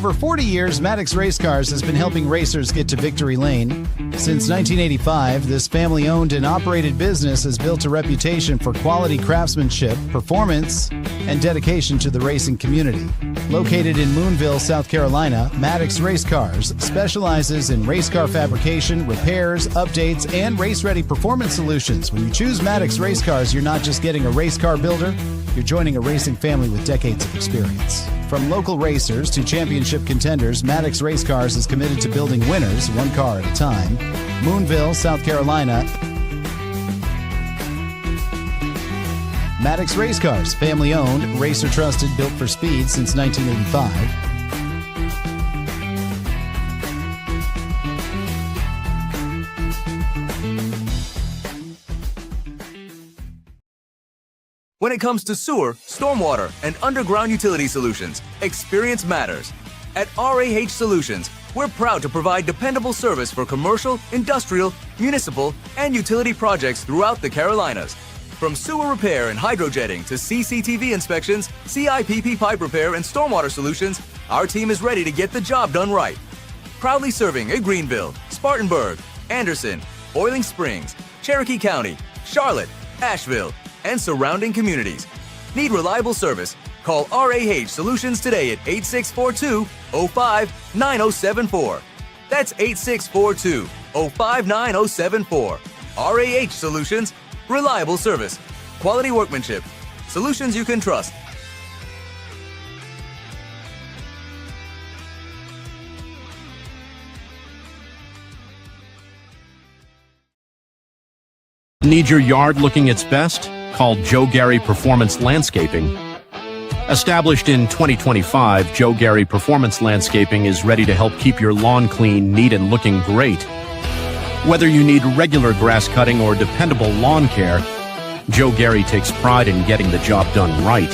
over 40 years, Maddox Race Cars has been helping racers get to victory lane. Since 1985, this family-owned and operated business has built a reputation for quality craftsmanship, performance, and dedication to the racing community. Located in Moonville, South Carolina, Maddox Race Cars specializes in race car fabrication, repairs, updates, and race-ready performance solutions. When you choose Maddox Race Cars, you're not just getting a race car builder, you're joining a racing family with decades of experience. From local racers to championship contenders, Maddox Race Cars is committed to building winners, one car at a time. Moonville, South Carolina. Maddox Race Cars, family-owned, racer-trusted, built for speed since 1985. When it comes to sewer, stormwater, and underground utility solutions, experience matters. At RAH Solutions, we're proud to provide dependable service for commercial, industrial, municipal, and utility projects throughout the Carolinas. From sewer repair and hydrojetting to CCTV inspections, CIPP pipe repair, and stormwater solutions, our team is ready to get the job done right. Proudly serving in Greenville, Spartanburg, Anderson, Boiling Springs, Cherokee County, Charlotte, Asheville, and surrounding communities. Need reliable service? Call RAH Solutions today at 8642-059074. That's 8642-059074. RAH Solutions, reliable service, quality workmanship, solutions you can trust. Need your yard looking its best? Call Joe Gary Performance Landscaping. Established in 2025, Joe Gary Performance Landscaping is ready to help keep your lawn clean, neat, and looking great. Whether you need regular grass cutting or dependable lawn care, Joe Gary takes pride in getting the job done right.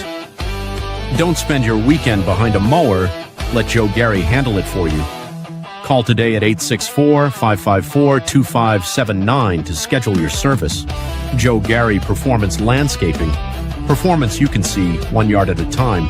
Don't spend your weekend behind a mower. Let Joe Gary handle it for you. Call today at 864-554-2579 to schedule your service. Joe Gary Performance Landscaping. Performance you can see 1 yard at a time.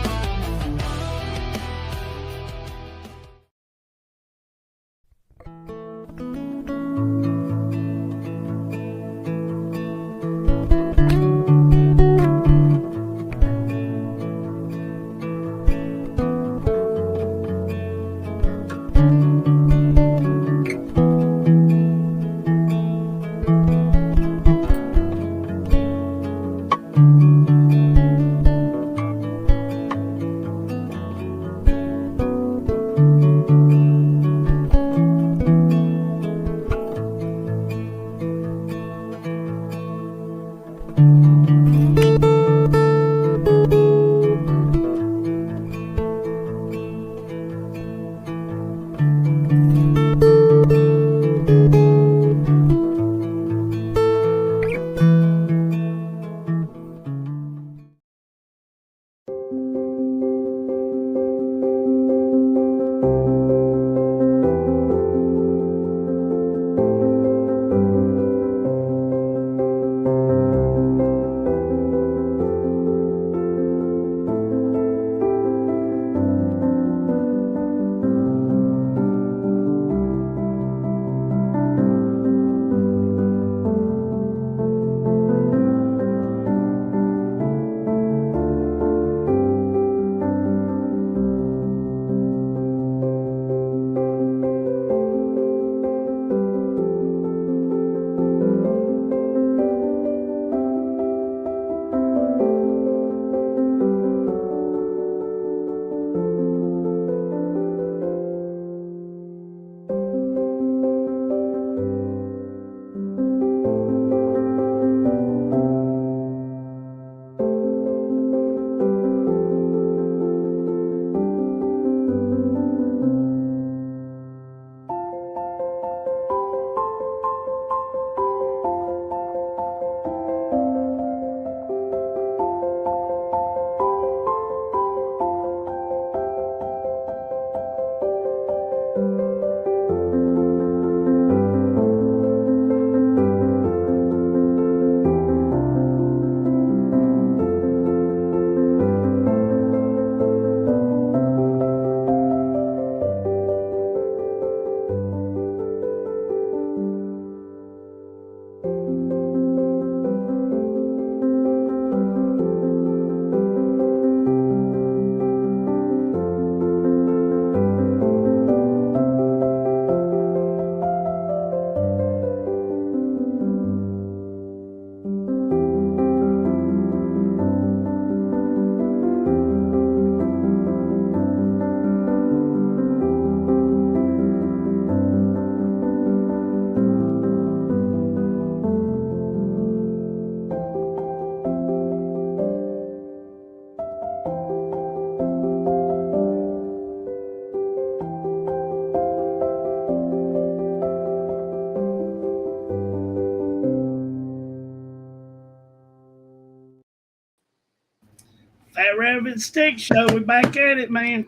Fat Rabbit Stick Show. We're back at it, man.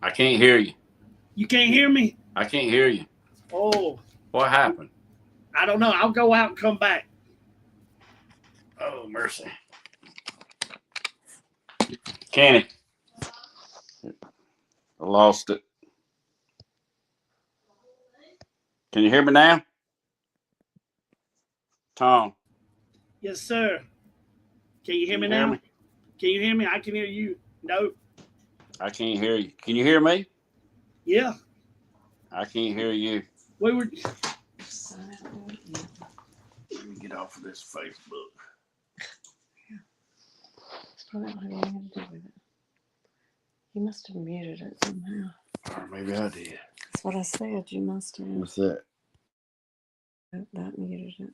I can't hear you. You can't hear me? I can't hear you. Oh. What happened? I don't know. I'll go out and come back. Oh, mercy. Kenny. I lost it. Can you hear me now? Tom. Yes, sir. Can you hear me now? Can you hear me? I can hear you. No. I can't hear you. Can you hear me? Yeah. I can't hear you. We were. Let me get off of this Facebook. It's probably not having anything to do with it. You must have muted it somehow. Or maybe I did. That's what I said. You must have. What's that? That muted it.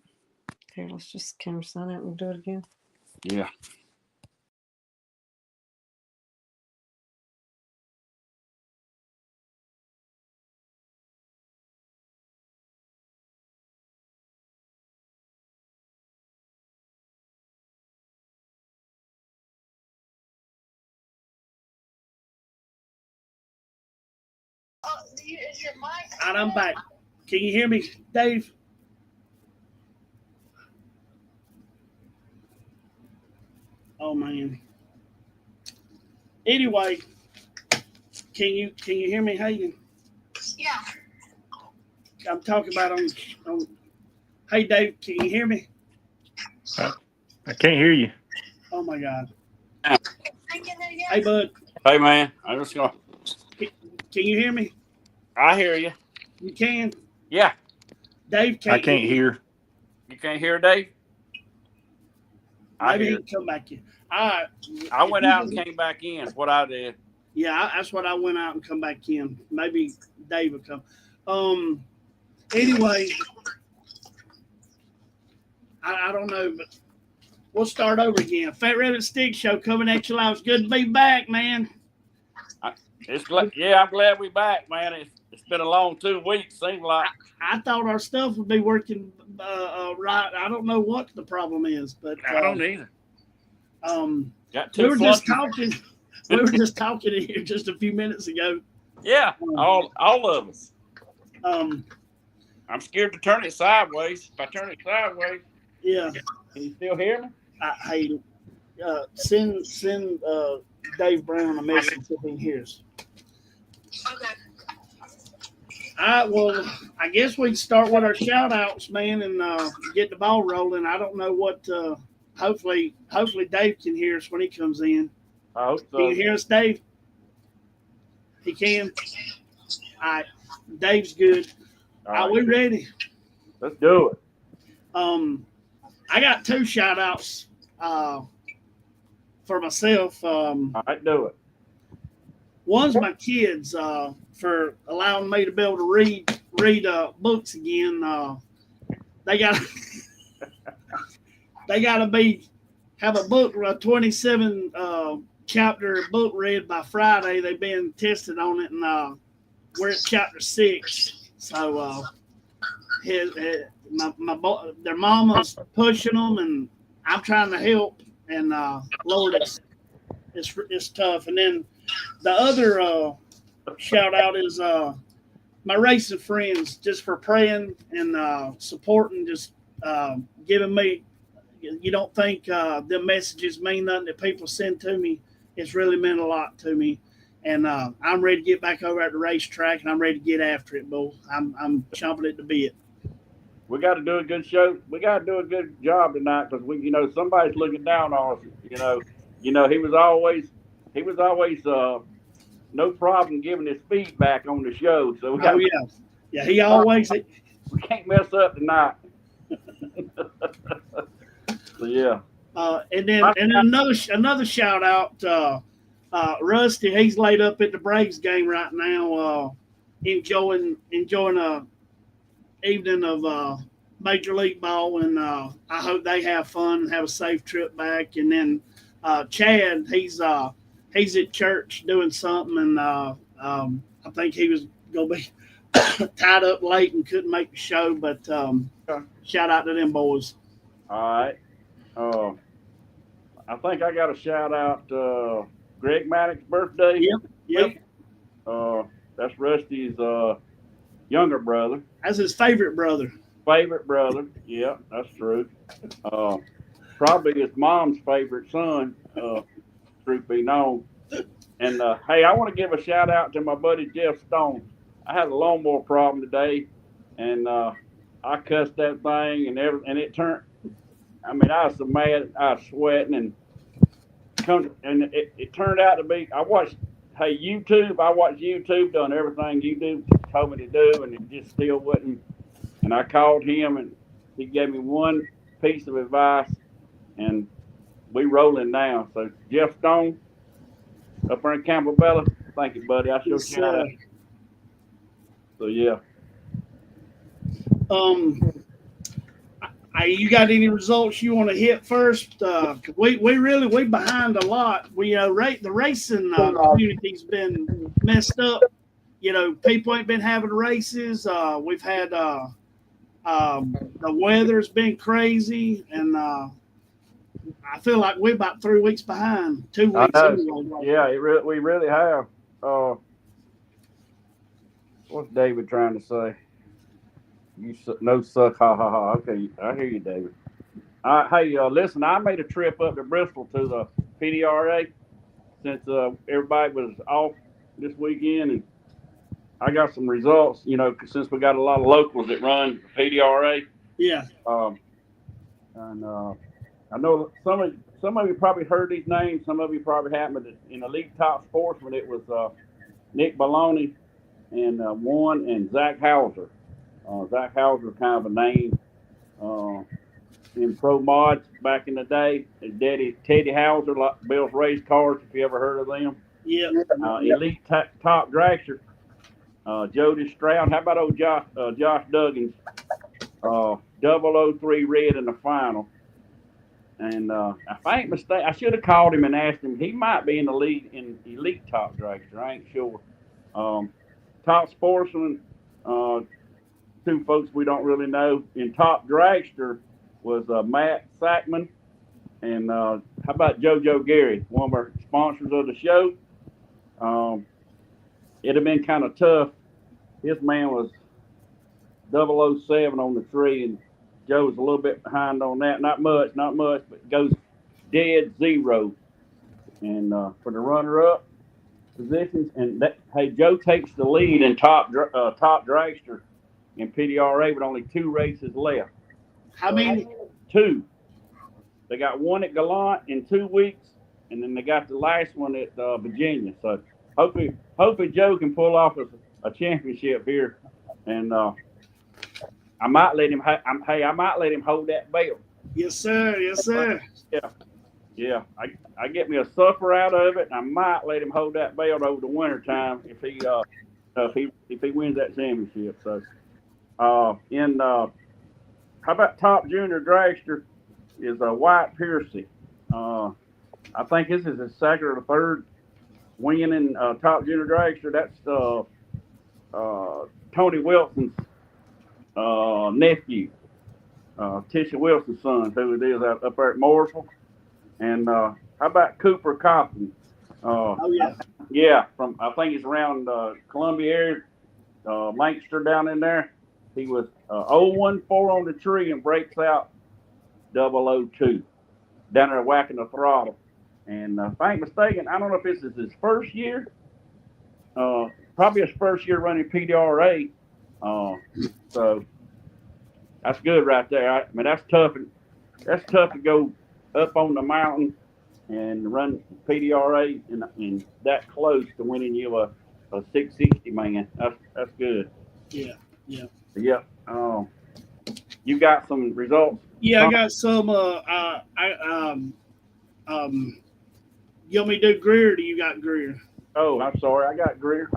Here, let's just camera sign out and do it again. Yeah. Is your mic? And I'm back. Can you hear me, Dave? Oh man. Anyway, can you hear me, Hayden? Yeah. I'm talking about on. Hey, Dave, can you hear me? I can't hear you. Oh my God. I can hear you. Hey, bud. Hey, man. I'm just going. Can you hear me? I hear you. You can. Yeah. Dave can't. I can't hear. You can't hear Dave? Maybe he can come back in. All right. I went out and came back in. That's what I did. Yeah, that's what I went out and come back in. Maybe Dave will come. Anyway, I don't know, but we'll start over again. Fat Rabbit Stick Show coming at you live. It's good to be back, man. I'm glad we're back, man. It's been a long 2 weeks, seems like. I thought our stuff would be working right. I don't know what the problem is, but I don't either. Got we two were flunkies. just talking. We were just talking in here just a few minutes ago. Yeah, all of us. Um, I'm scared to turn it sideways. If I turn it sideways, yeah. can you still hear me? Hey, send Dave Brown a message if he hears. Okay. All right, well, I guess we can start with our shout outs, man, and get the ball rolling. I don't know what hopefully Dave can hear us when he comes in. I hope so. Can you hear us, Dave? He can. All right. Dave's good. Are we ready? Let's do it. I got 2 shout outs for myself. All right, do it. One's my kids for allowing me to be able to read books again. They got to have a book, a 27 chapter book read by Friday. They've been tested on it, and we're at chapter 6. So their mama's pushing them, and I'm trying to help. And Lord, it's tough. And then the other shout out is my racing friends, just for praying and supporting, just giving me. You don't think the messages mean nothing that people send to me. It's really meant a lot to me. And I'm ready to get back over at the racetrack, and I'm ready to get after it, Bull. I'm chomping at the bit. We got to do a good show. We got to do a good job tonight because somebody's looking down on us. He was always no problem giving his feedback on the show. So he always. We can't mess up tonight. So yeah. And then another shout out, Rusty. He's laid up at the Braves game right now, enjoying a evening of Major League Ball, and I hope they have fun and have a safe trip back. And then Chad, he's at church doing something, and I think he was gonna be tied up late and couldn't make the show. But shout out to them boys. All right. I think I got to shout out Greg Maddox's birthday. Yep. That's Rusty's younger brother. That's his favorite brother. Favorite brother. Yeah, that's true. Probably his mom's favorite son, truth be known. And hey, I want to give a shout out to my buddy Jeff Stone. I had a lawnmower problem today, and I cussed that thing, and it turned. I mean, I was so mad, I was sweating, and it turned out to be. I watched YouTube, done everything YouTube told me to do, and it just still wouldn't. And I called him, and he gave me one piece of advice, and we rolling now. So Jeff Stone, up there in Campbell-Bella, thank you, buddy. I sure can. So yeah. You got any results you want to hit first? We behind a lot. The racing community's been messed up. People ain't been having races. We've had the weather's been crazy, and I feel like we're about 3 weeks behind. 2 weeks. Yeah, we really have. What's David trying to say? No suck, ha ha ha. Okay, I hear you, David. Hey, listen, I made a trip up to Bristol to the PDRA since everybody was off this weekend, and I got some results. Since we got a lot of locals that run PDRA. Yeah. And I know some of you probably heard these names. Some of you probably haven't. But in Elite Top Sportsman, it was Nick Baloney and Zach Hauser. Zach Hauser kind of a name in pro mods back in the day. His daddy, Teddy Hauser, builds race cars, if you ever heard of them. Yeah. Elite Top Dragster, Jody Stroud. How about old Josh Duggins? 003 red in the final. And if I ain't mistaken, I should have called him and asked him. He might be in the lead in Elite Top Dragster. I ain't sure. Top Sportsman, two folks we don't really know. In Top Dragster was Matt Sackman, and how about JoJo Gary, one of our sponsors of the show. It'd have been kind of tough. His man was 007 on the tree, and Joe was a little bit behind on that. Not much, but goes dead zero. And for the runner-up positions, and Joe takes the lead in Top Dragster in PDRA with only 2 races left. How many? 2. They got one at Gallant in 2 weeks, and then they got the last one at Virginia. So hopefully Joe can pull off a championship here, and I might let him. I might let him hold that belt. Yes, sir. Yes, sir. Yeah. I get me a supper out of it, and I might let him hold that belt over the winter time if he wins that championship. So. How about Top Junior Dragster is Wyatt Piercy. I think this is his second or the third win in Top Junior Dragster. That's Tony Wilson's nephew, Tisha Wilson's son, who it is up there at Mooresville. And how about Cooper Coffin? Yeah, from I think he's around Columbia area, Lancaster down in there. He was 014 on the tree and breaks out 002 down there whacking the throttle. And if I ain't mistaken, I don't know if this is his first year. Probably his first year running PDRA. So that's good right there. I mean, that's tough. That's tough to go up on the mountain and run PDRA and that close to winning you a 660 man. That's good. Yeah. Yeah. You got some results? Yeah, I got some. You want me to do Greer, or do you got Greer? Oh, I'm sorry. I got Greer.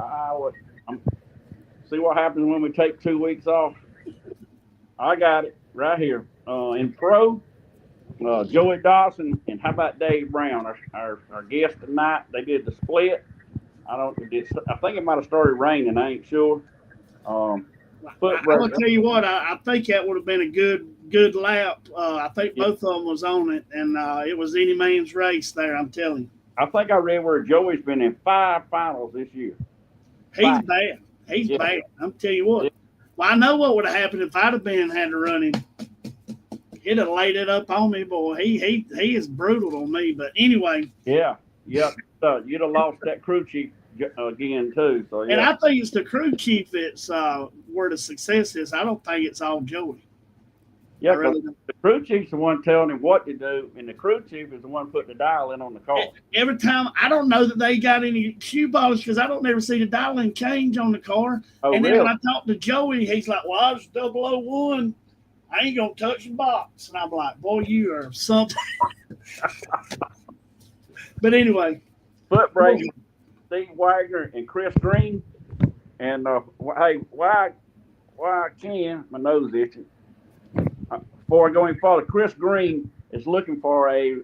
See what happens when we take 2 weeks off. I got it right here. In pro, Joey Dawson, and how about Dave Brown, our guest tonight? They did the split. I think it might have started raining. I ain't sure. foot I'm race. gonna tell you what. I think that would have been a good lap. I think both of them was on it, and it was any man's race there. I'm telling you. I think I read where Joey's been in 5 finals this year. He's Fine. bad. He's Yeah. bad. I'm tell you what. Yeah. Well, I know what would have happened if I'd have had to run him. He'd have laid it up on me, boy. He is brutal on me. But anyway. Yeah. Yep. You'd have lost that crew chief again too. So yeah. And I think it's the crew chief that's where the success is. I don't think it's all Joey. Yeah, really the crew chief's the one telling him what to do, and the crew chief is the one putting the dial in on the car. Every time, I don't know that they got any shoe polish because I don't never see the dialing change on the car. Oh, and then really? when I talk to Joey, he's like, "Well, I was 001. I ain't gonna touch the box." And I'm like, "Boy, you are something." But anyway, Foot race, Steve Wagner and Chris Green. And hey, why I can, my nose itching. Before I go any further, Chris Green is looking for a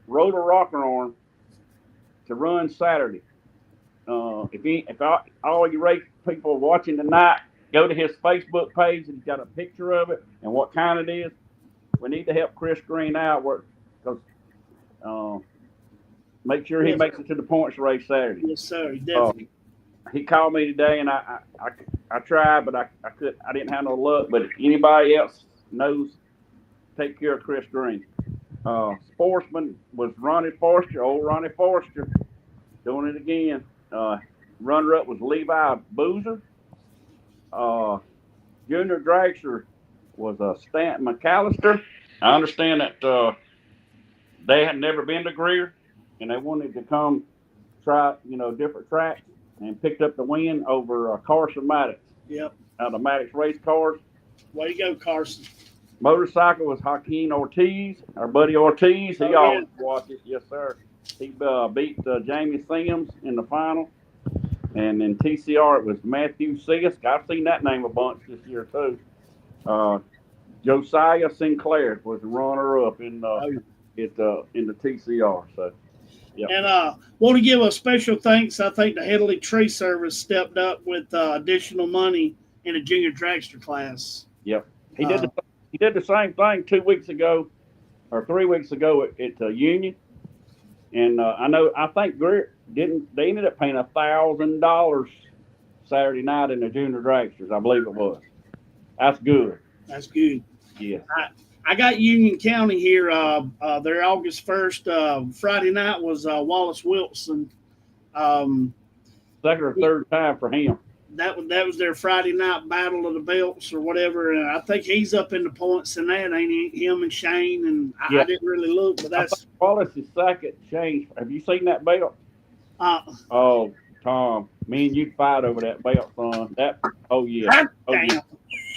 rotor rocker arm to run Saturday. If all you race people watching tonight, go to his Facebook page and he's got a picture of it and what kind it is. We need to help Chris Green out because make sure he makes it to the points race Saturday. yes, sir, definitely. He called me today and I tried, but I didn't have no luck. But if anybody else knows, take care of Chris Green. Sportsman was Ronnie Forster, old Ronnie Forster, doing it again. Runner-up was Levi Boozer. Junior dragster was Stanton McAllister. I understand that they had never been to Greer, and they wanted to come try, different tracks, and picked up the win over Carson Maddox. Yep. Out of Maddox Race Cars. Way to go, Carson. Motorcycle was Joaquin Ortiz, our buddy Ortiz. He always watches. Yes, sir. He beat Jamie Sims in the final. And in TCR, it was Matthew Sisk. I've seen that name a bunch this year, too. Josiah Sinclair was the runner-up in the TCR. So, yeah. And want to give a special thanks. I think the Headley Tree Service stepped up with additional money in the junior dragster class. Yep. He did the same thing 2 weeks ago or 3 weeks ago at Union. And I think Greer they ended up paying $1,000 Saturday night in the junior dragsters. I believe it was. That's good. That's good. Yeah. I got Union County here. Their August 1st. Friday night was Wallace Wilson. Second or third time for him. That was their Friday night battle of the belts or whatever, and I think he's up in the points in that, ain't he? Him and Shane, and I didn't really look, but that's Wallace's second. Shane, have you seen that belt? Oh, Tom, me and you fight over that belt, son.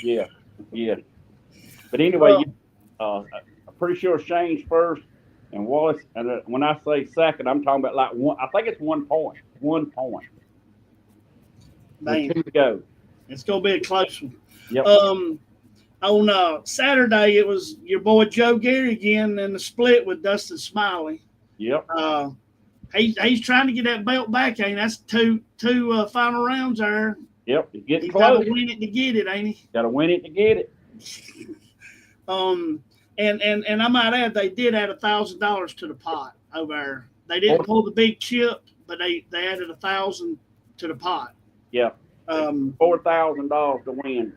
Yeah. But anyway, I'm pretty sure Shane's first, and Wallace. And when I say second, I'm talking about like one. I think it's 1 point. 1 point. Man, 2 to go. It's gonna be a close one. Yep. On Saturday, it was your boy Joe Gary again in the split with Dustin Smiley. Yep. He's trying to get that belt back, ain't he? That's two final rounds there. Yep. He's got to win it to get it, ain't he? Got to win it to get it. And I might add, they did add $1,000 to the pot over there. They didn't pull the big chip, but they added $1,000 to the pot. Yeah. $4,000 to win.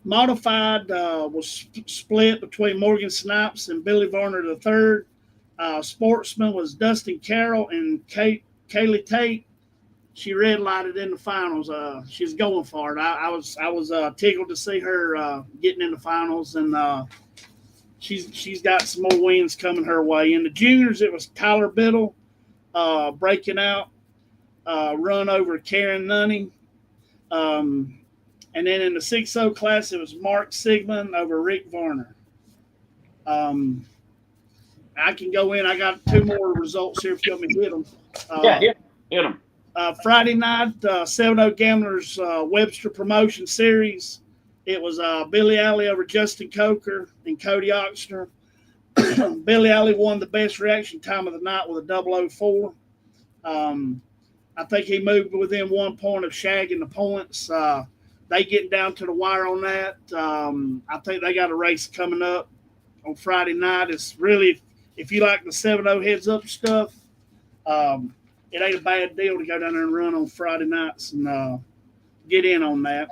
Modified was split between Morgan Snipes and Billy Varner III. Sportsman was Dustin Carroll and Kaylee Tate. She red lighted in the finals. She's going for it. I was tickled to see her getting in the finals, and she's got some more wins coming her way. In the juniors, it was Tyler Biddle breaking out, run over Karen Nunny. And then in the 6-0 class, it was Mark Sigmund over Rick Varner. I can go in. I got 2 more results here if you want me to hit them. Hit them. Friday night, 7-0 Gamblers Webster Promotion Series. It was Billy Alley over Justin Coker and Cody Oxner. Billy Alley won the best reaction time of the night with a 004. I think he moved within 1 point of shagging the points. They getting down to the wire on that. I think they got a race coming up on Friday night. It's really, if you like the 7-0 heads up stuff, it ain't a bad deal to go down there and run on Friday nights and get in on that.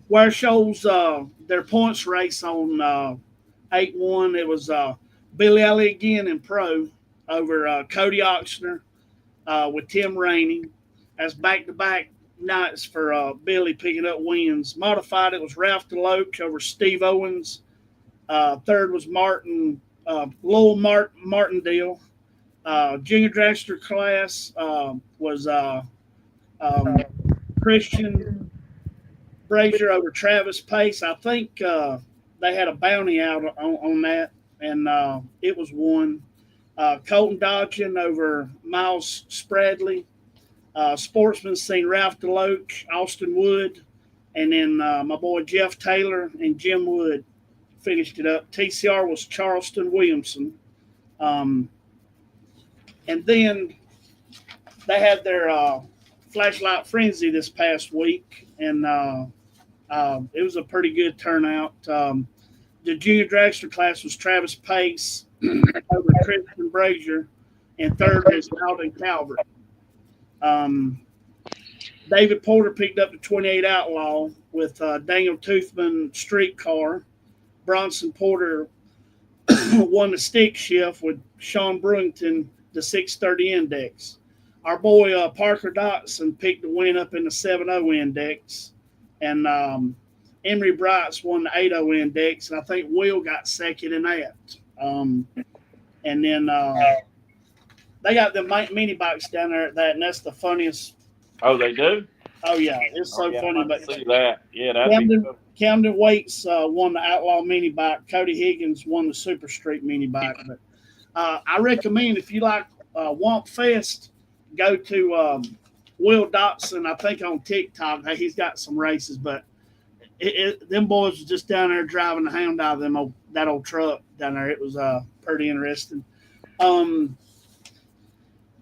Where shows their points race on 8-1. It was Billy Alley again in pro over Cody Oxner with Tim Rainey. That's back-to-back nights for Billy picking up wins. Modified, it was Ralph DeLoach over Steve Owens. Third was Lowell Martindale. Junior dragster class was Christian Brazier over Travis Pace. I think they had a bounty out on that, and it was won. Colton Dodgen over Miles Spradley. Sportsman seen Ralph DeLoach, Austin Wood, and then my boy Jeff Taylor and Jim Wood finished it up. TCR was Charleston Williamson. And then they had their Flashlight Frenzy this past week, and it was a pretty good turnout. The junior dragster class was Travis Pace over Christian Brazier, and third was Alden Calvert. David Porter picked up the 28 Outlaw with Daniel Toothman Streetcar. Bronson Porter won the stick shift with Sean Brewington, the 630 Index. Our boy Parker Dotson picked the win up in the 7-0 Index. And Emery Brights won the 8-0 Index. And I think Will got second in that. And then they got the mini bikes down there at that, and that's the funniest. Oh, they do? Oh, yeah. It's so funny. But see that. Yeah, that'd be cool. Camden Waits won the Outlaw mini bike. Cody Higgins won the Super Street mini bike. But I recommend, if you like Womp Fest, go to Will Dotson, I think on TikTok. Hey, he's got some races, but them boys were just down there driving the hound out of that old truck down there. It was pretty interesting.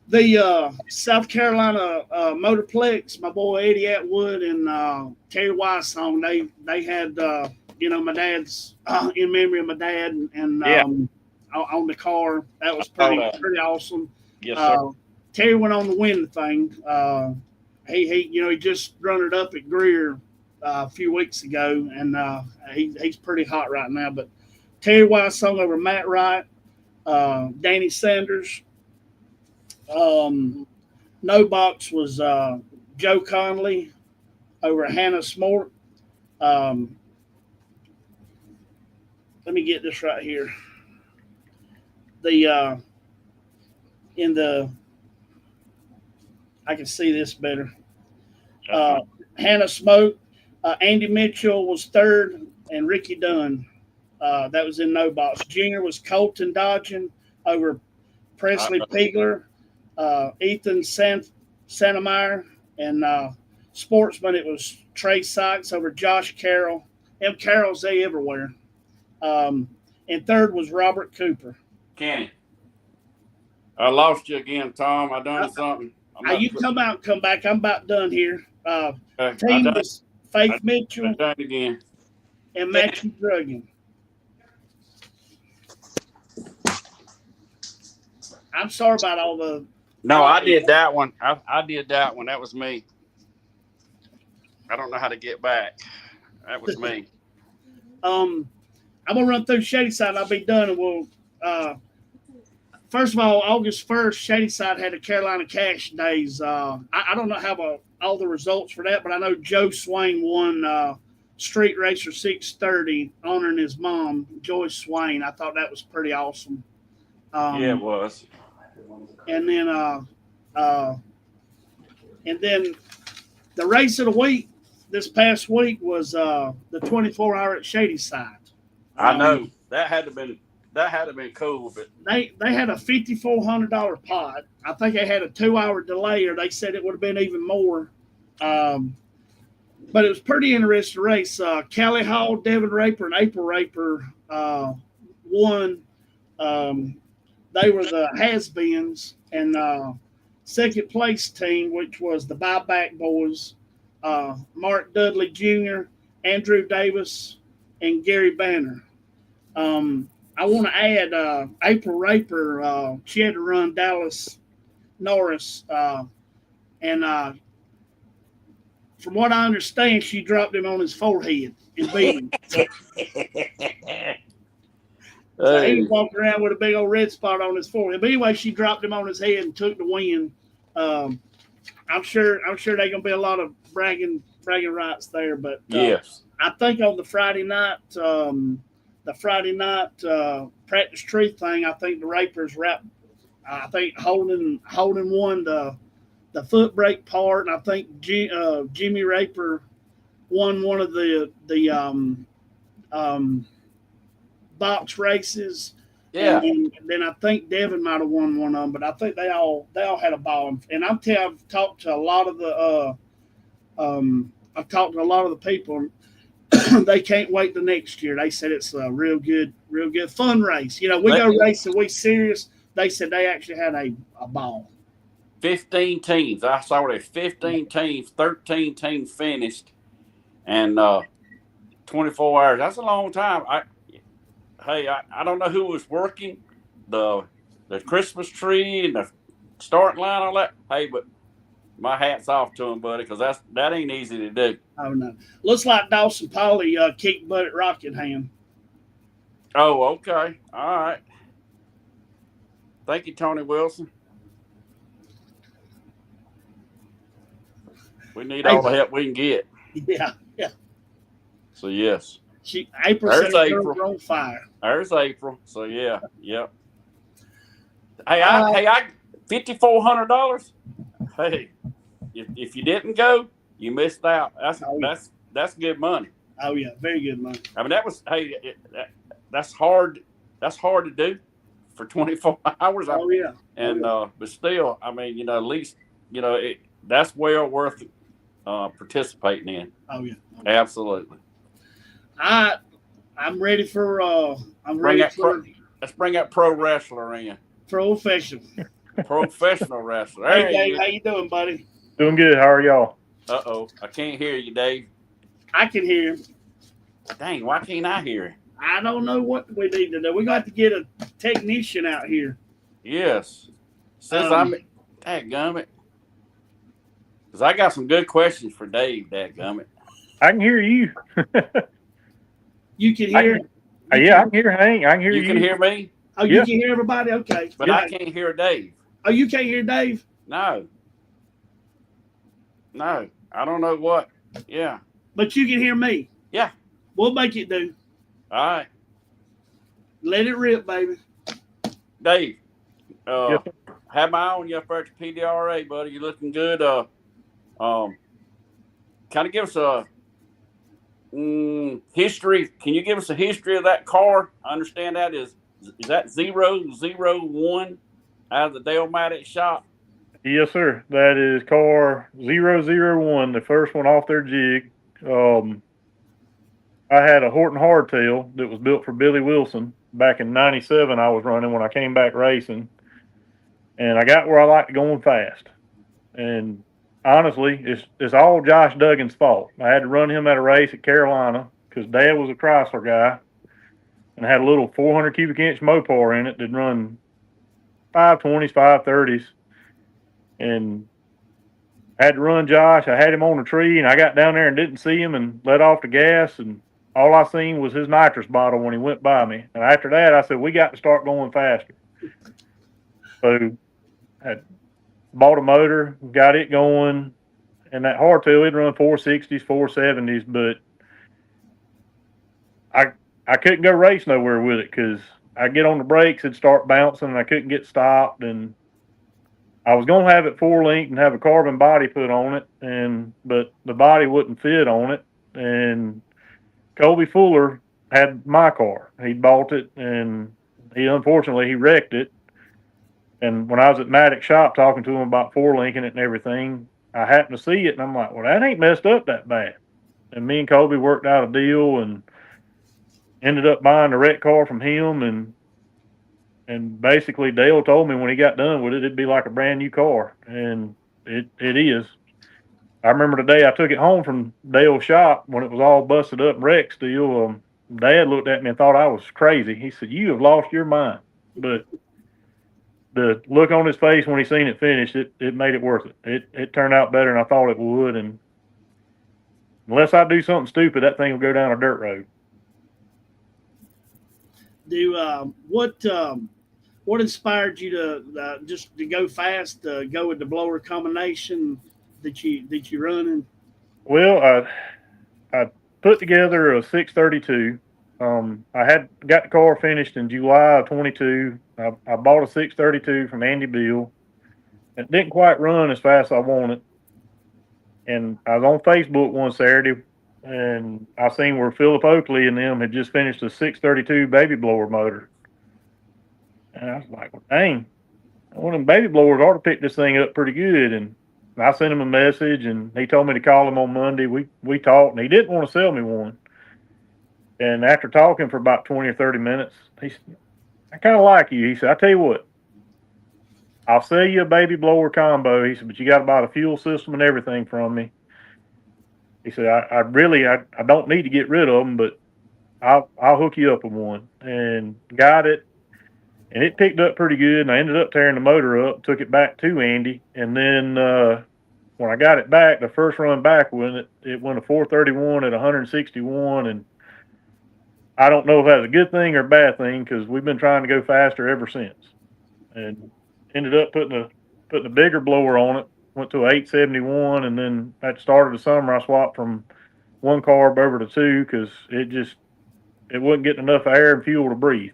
The South Carolina Motorplex, my boy Eddie Atwood and Terry Weissong, they had my dad's in memory of my dad and on the car. That was pretty awesome. Yes, sir. Terry went on to win the thing. He just run it up at Greer a few weeks ago, and he's pretty hot right now. But Terry Weissong over Matt Wright, Danny Sanders. No box was Joe Conley over Hannah Smort. Let me get this right here. I can see this better. Hannah Smoke, Andy Mitchell was third, and Ricky Dunn. That was in no box. Junior was Colton Dodgen over Presley Pigler. Ethan Santameyer, and Sportsman, it was Trey Sykes over Josh Carroll. M. Carroll's they everywhere. And third was Robert Cooper. Kenny, I lost you again, Tom. I done something. You come out and come back. I'm about done here. Team was Faith Mitchell. I done again. And Matthew Druggan. I'm sorry about all the. No, I did that one. I did that one. That was me. I don't know how to get back. That was me. I'm gonna run through Shadyside. I'll be done, and we'll. First of all, August 1st, Shadyside had a Carolina Cash Days. I don't know how all the results for that, but I know Joe Swain won Street Racer 630, honoring his mom, Joyce Swain. I thought that was pretty awesome. Yeah, it was. And then the race of the week this past week was the 24-hour at Shadyside. I know that had to have been cool, but they had a $5,400 pot. I think they had a 2-hour delay, or they said it would have been even more. But it was pretty interesting race. Callie Hall, Devin Raper, and April Raper won. They were the has-beens, and second place team, which was the Buyback Boys, Mark Dudley Jr., Andrew Davis, and Gary Banner. I want to add April Raper. She had to run Dallas Norris, and from what I understand, she dropped him on his forehead and beat him. So he was walking around with a big old red spot on his forehead. But anyway, she dropped him on his head and took the win. I'm sure they're gonna be a lot of bragging rights there. But Yes. I think on the Friday night practice truth thing, I think the Rapers I think Holden won the foot brake part, and I think Jimmy Raper won one of the box races. Yeah. And then I think Devin might have won one of them, but I think they all had a ball. And I've talked to a lot of the people. They can't wait the next year. They said it's a real good fun race. You know, we go racing, we serious. They said they actually had a ball. 15 teams. I saw there 15 teams, 13 teams finished, and 24 hours. That's a long time. I don't know who was working the Christmas tree and the starting line, all that. Hey, but my hat's off to him, buddy, because that ain't easy to do. Oh no, looks like Dawson Pauly kicked butt at Rockingham. Oh, okay, all right. Thank you, Tony Wilson. We need all the help we can get. Yeah. So yes. April There's said April. girls on fire. There's April. So yeah, yep. Hey, I $5,400. Hey, if you didn't go, you missed out. That's good money. Oh yeah, very good money. I mean, that's hard. That's hard to do for 24 hours. Oh yeah. And but still, I mean, at least that's well worth participating in. Oh yeah. Absolutely. I'm ready for let's bring that pro wrestler in. Professional. Professional wrestler. Hey Dave, how you doing, buddy? Doing good. How are y'all? I can't hear you, Dave. I can hear him. Dang, why can't I hear him? I don't know what we need to do. We got to get a technician out here. Yes. Since dadgummit. Because I got some good questions for Dave, dadgummit. I can hear you. You can hear? I can hear Hank. I can hear you. You can hear me? Oh, you can hear everybody? Okay. But I can't hear Dave. Oh, you can't hear Dave? No. I don't know what. Yeah. But you can hear me? Yeah. We'll make it do. All right. Let it rip, baby. Dave, have my eye on you up there at the PDRA, buddy. You're looking good. Kind of give us a history. Can you give us a history of that car? I understand that is that 001 out of the Dale-Matic shop? Yes, sir. That is car 001, the first one off their jig. I had a Horton hardtail that was built for Billy Wilson back in '97. I was running when I came back racing, and I got where I like going fast. And honestly, it's all Josh Duggan's fault. I had to run him at a race at Carolina because Dad was a Chrysler guy and had a little 400 cubic inch Mopar in it that run 520s, 530s. And I had to run Josh. I had him on a tree, and I got down there and didn't see him and let off the gas, and all I seen was his nitrous bottle when he went by me. And after that, I said, we got to start going faster. So I bought a motor, got it going, and that hardtail, it'd run 460s, 470s, but I couldn't go race nowhere with it because I'd get on the brakes, it'd start bouncing, and I couldn't get stopped. And I was going to have it 4-linked and have a carbon body put on it, but the body wouldn't fit on it. And Colby Fuller had my car. He bought it, and unfortunately he wrecked it. And when I was at Maddox shop talking to him about 4-linking it and everything, I happened to see it, and I'm like, well, that ain't messed up that bad. And me and Colby worked out a deal and ended up buying the wreck car from him. And And basically Dale told me when he got done with it, it'd be like a brand new car. And it is. I remember the day I took it home from Dale's shop when it was all busted up and wrecked still. Dad looked at me and thought I was crazy. He said, "You have lost your mind." But the look on his face when he seen it finished, it made it worth it. It turned out better than I thought it would. And unless I do something stupid, that thing will go down a dirt road. What inspired you to just to go fast, go with the blower combination that you running? Well, I put together a 632. I had got the car finished in July of 22. I bought a 632 from Andy Bill. It didn't quite run as fast as I wanted. And I was on Facebook one Saturday, and I seen where Philip Oakley and them had just finished a 632 baby blower motor. And I was like, well, dang, one of them baby blowers ought to pick this thing up pretty good. And I sent him a message, and he told me to call him on Monday. We talked, and he didn't want to sell me one. And after talking for about 20 or 30 minutes, he said, "I kind of like you." He said, "I tell you what, I'll sell you a baby blower combo." He said, "But you got to buy the fuel system and everything from me." He said, I don't need to get rid of them, but I'll hook you up with one." And got it. And it picked up pretty good, and I ended up tearing the motor up, took it back to Andy. And then when I got it back, the first run back with it went a 431 at 161. And I don't know if that's a good thing or a bad thing, because we've been trying to go faster ever since. And ended up putting a bigger blower on it, went to an 871. And then at the start of the summer, I swapped from one carb over to two, because it wasn't getting enough air and fuel to breathe.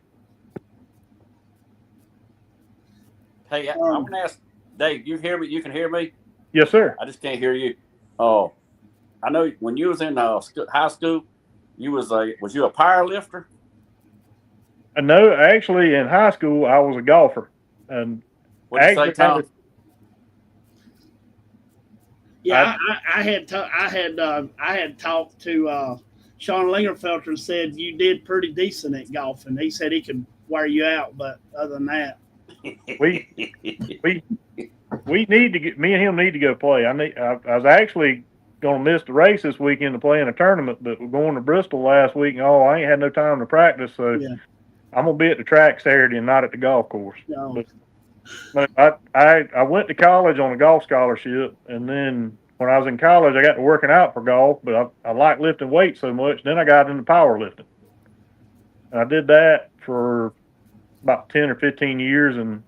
Hey, I'm going to ask Dave, you hear me? You can hear me? Yes, sir. I just can't hear you. Oh, I know when you was in high school, was you a power lifter? No, actually, in high school, I was a golfer. And what did you say, Tom? Yeah, I had talked to Sean Lingerfelter and said you did pretty decent at golfing. He said he could wear you out, but other than that, we need to get, me and him need to go play. I was actually going to miss the race this weekend to play in a tournament, but we're going to Bristol last week, and I ain't had no time to practice, so yeah. I'm gonna be at the track Saturday and not at the golf course. No. But I went to college on a golf scholarship, and then when I was in college, I got to working out for golf, but I like lifting weights so much. Then I got into powerlifting, and I did that for about 10 or 15 years, and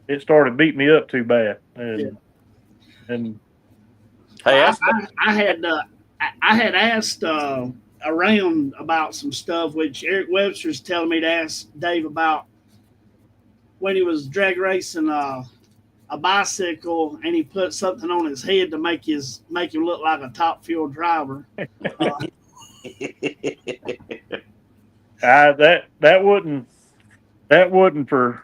it started beating me up too bad. And hey, I had asked around about some stuff, which Eric Webster's telling me to ask Dave about when he was drag racing a bicycle, and he put something on his head to make him look like a Top Fuel driver. That wasn't for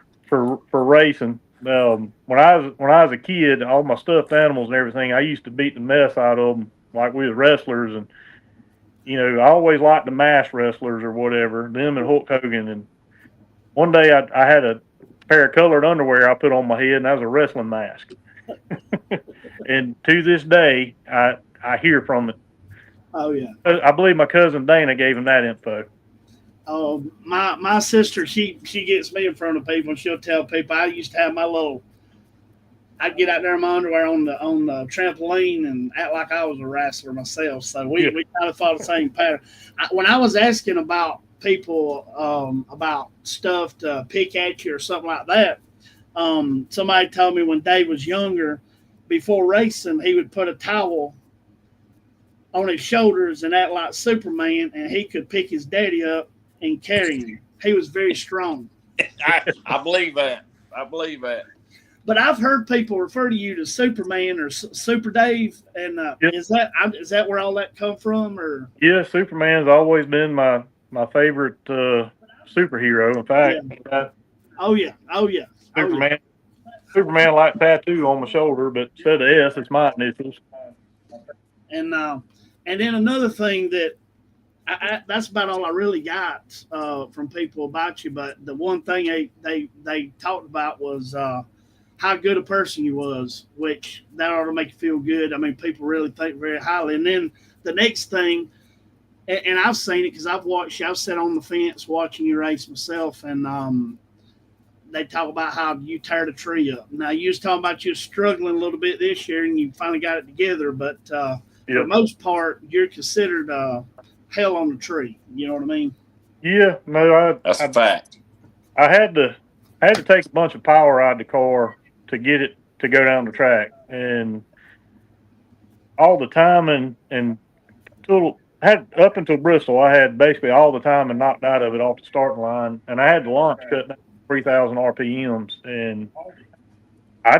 racing. When I was a kid, all my stuffed animals and everything, I used to beat the mess out of them like we was wrestlers. And I always liked the mass wrestlers or whatever, them and Hulk Hogan. And one day I had a pair of colored underwear I put on my head, and that was a wrestling mask. And to this day, I hear from it. Oh yeah. I believe my cousin Dana gave him that info. Oh, my sister, she gets me in front of people, and she'll tell people I used to have I'd get out there in my underwear on the trampoline and act like I was a wrestler myself. So we kind of thought the same pattern. When I was asking about people about stuff to pick at you or something like that, somebody told me when Dave was younger, before racing, he would put a towel on his shoulders and act like Superman, and he could pick his daddy up and carry him. He was very strong. I believe that. But I've heard people refer to you to Superman or Super Dave, and is that where all that come from? Or yeah, Superman's always been my favorite superhero. In fact, Superman like tattoo on my shoulder, but instead of S, it's my initials. And then another thing that that's about all I really got from people about you. But the one thing they talked about was how good a person you was, which that ought to make you feel good. I mean, people really think very highly. And then the next thing, and I've seen it because I've sat on the fence watching you race myself, and they talk about how you tear the tree up. Now, you was talking about you struggling a little bit this year, and you finally got it together. But for the most part, you're considered hell on the tree. You know what I mean? Yeah, no, That's a fact. I had to take a bunch of power out of the car to get it to go down the track, and all the time and up until Bristol, I had basically all the time and knocked out of it off the starting line, and I had the launch cut down 3,000 RPMs, and I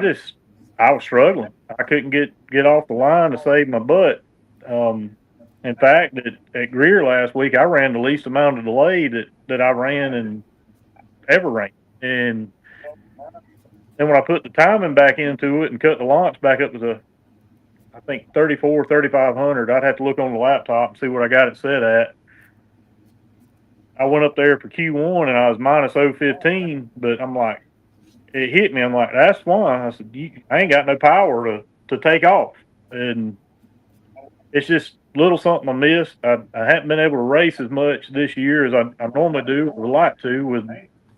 was struggling. I couldn't get off the line to save my butt. In fact, at Greer last week, I ran the least amount of delay that I ran and ever ran. And then when I put the timing back into it and cut the launch back up to I think 3,500, I'd have to look on the laptop and see what I got it set at. I went up there for Q1 and I was minus 015, but I'm like, it hit me. I'm like, that's why. I said, I ain't got no power to take off. And it's just little something I missed. I haven't been able to race as much this year as I normally do or like to with,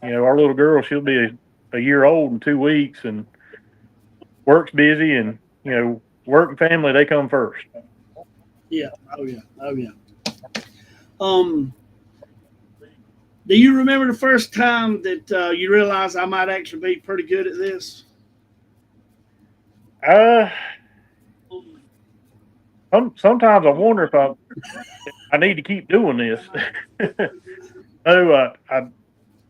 our little girl. She'll be a year old in 2 weeks, and work's busy, and, work and family, they come first. Yeah. Oh, yeah. Do you remember the first time that you realized I might actually be pretty good at this? Sometimes I wonder if I need to keep doing this. No,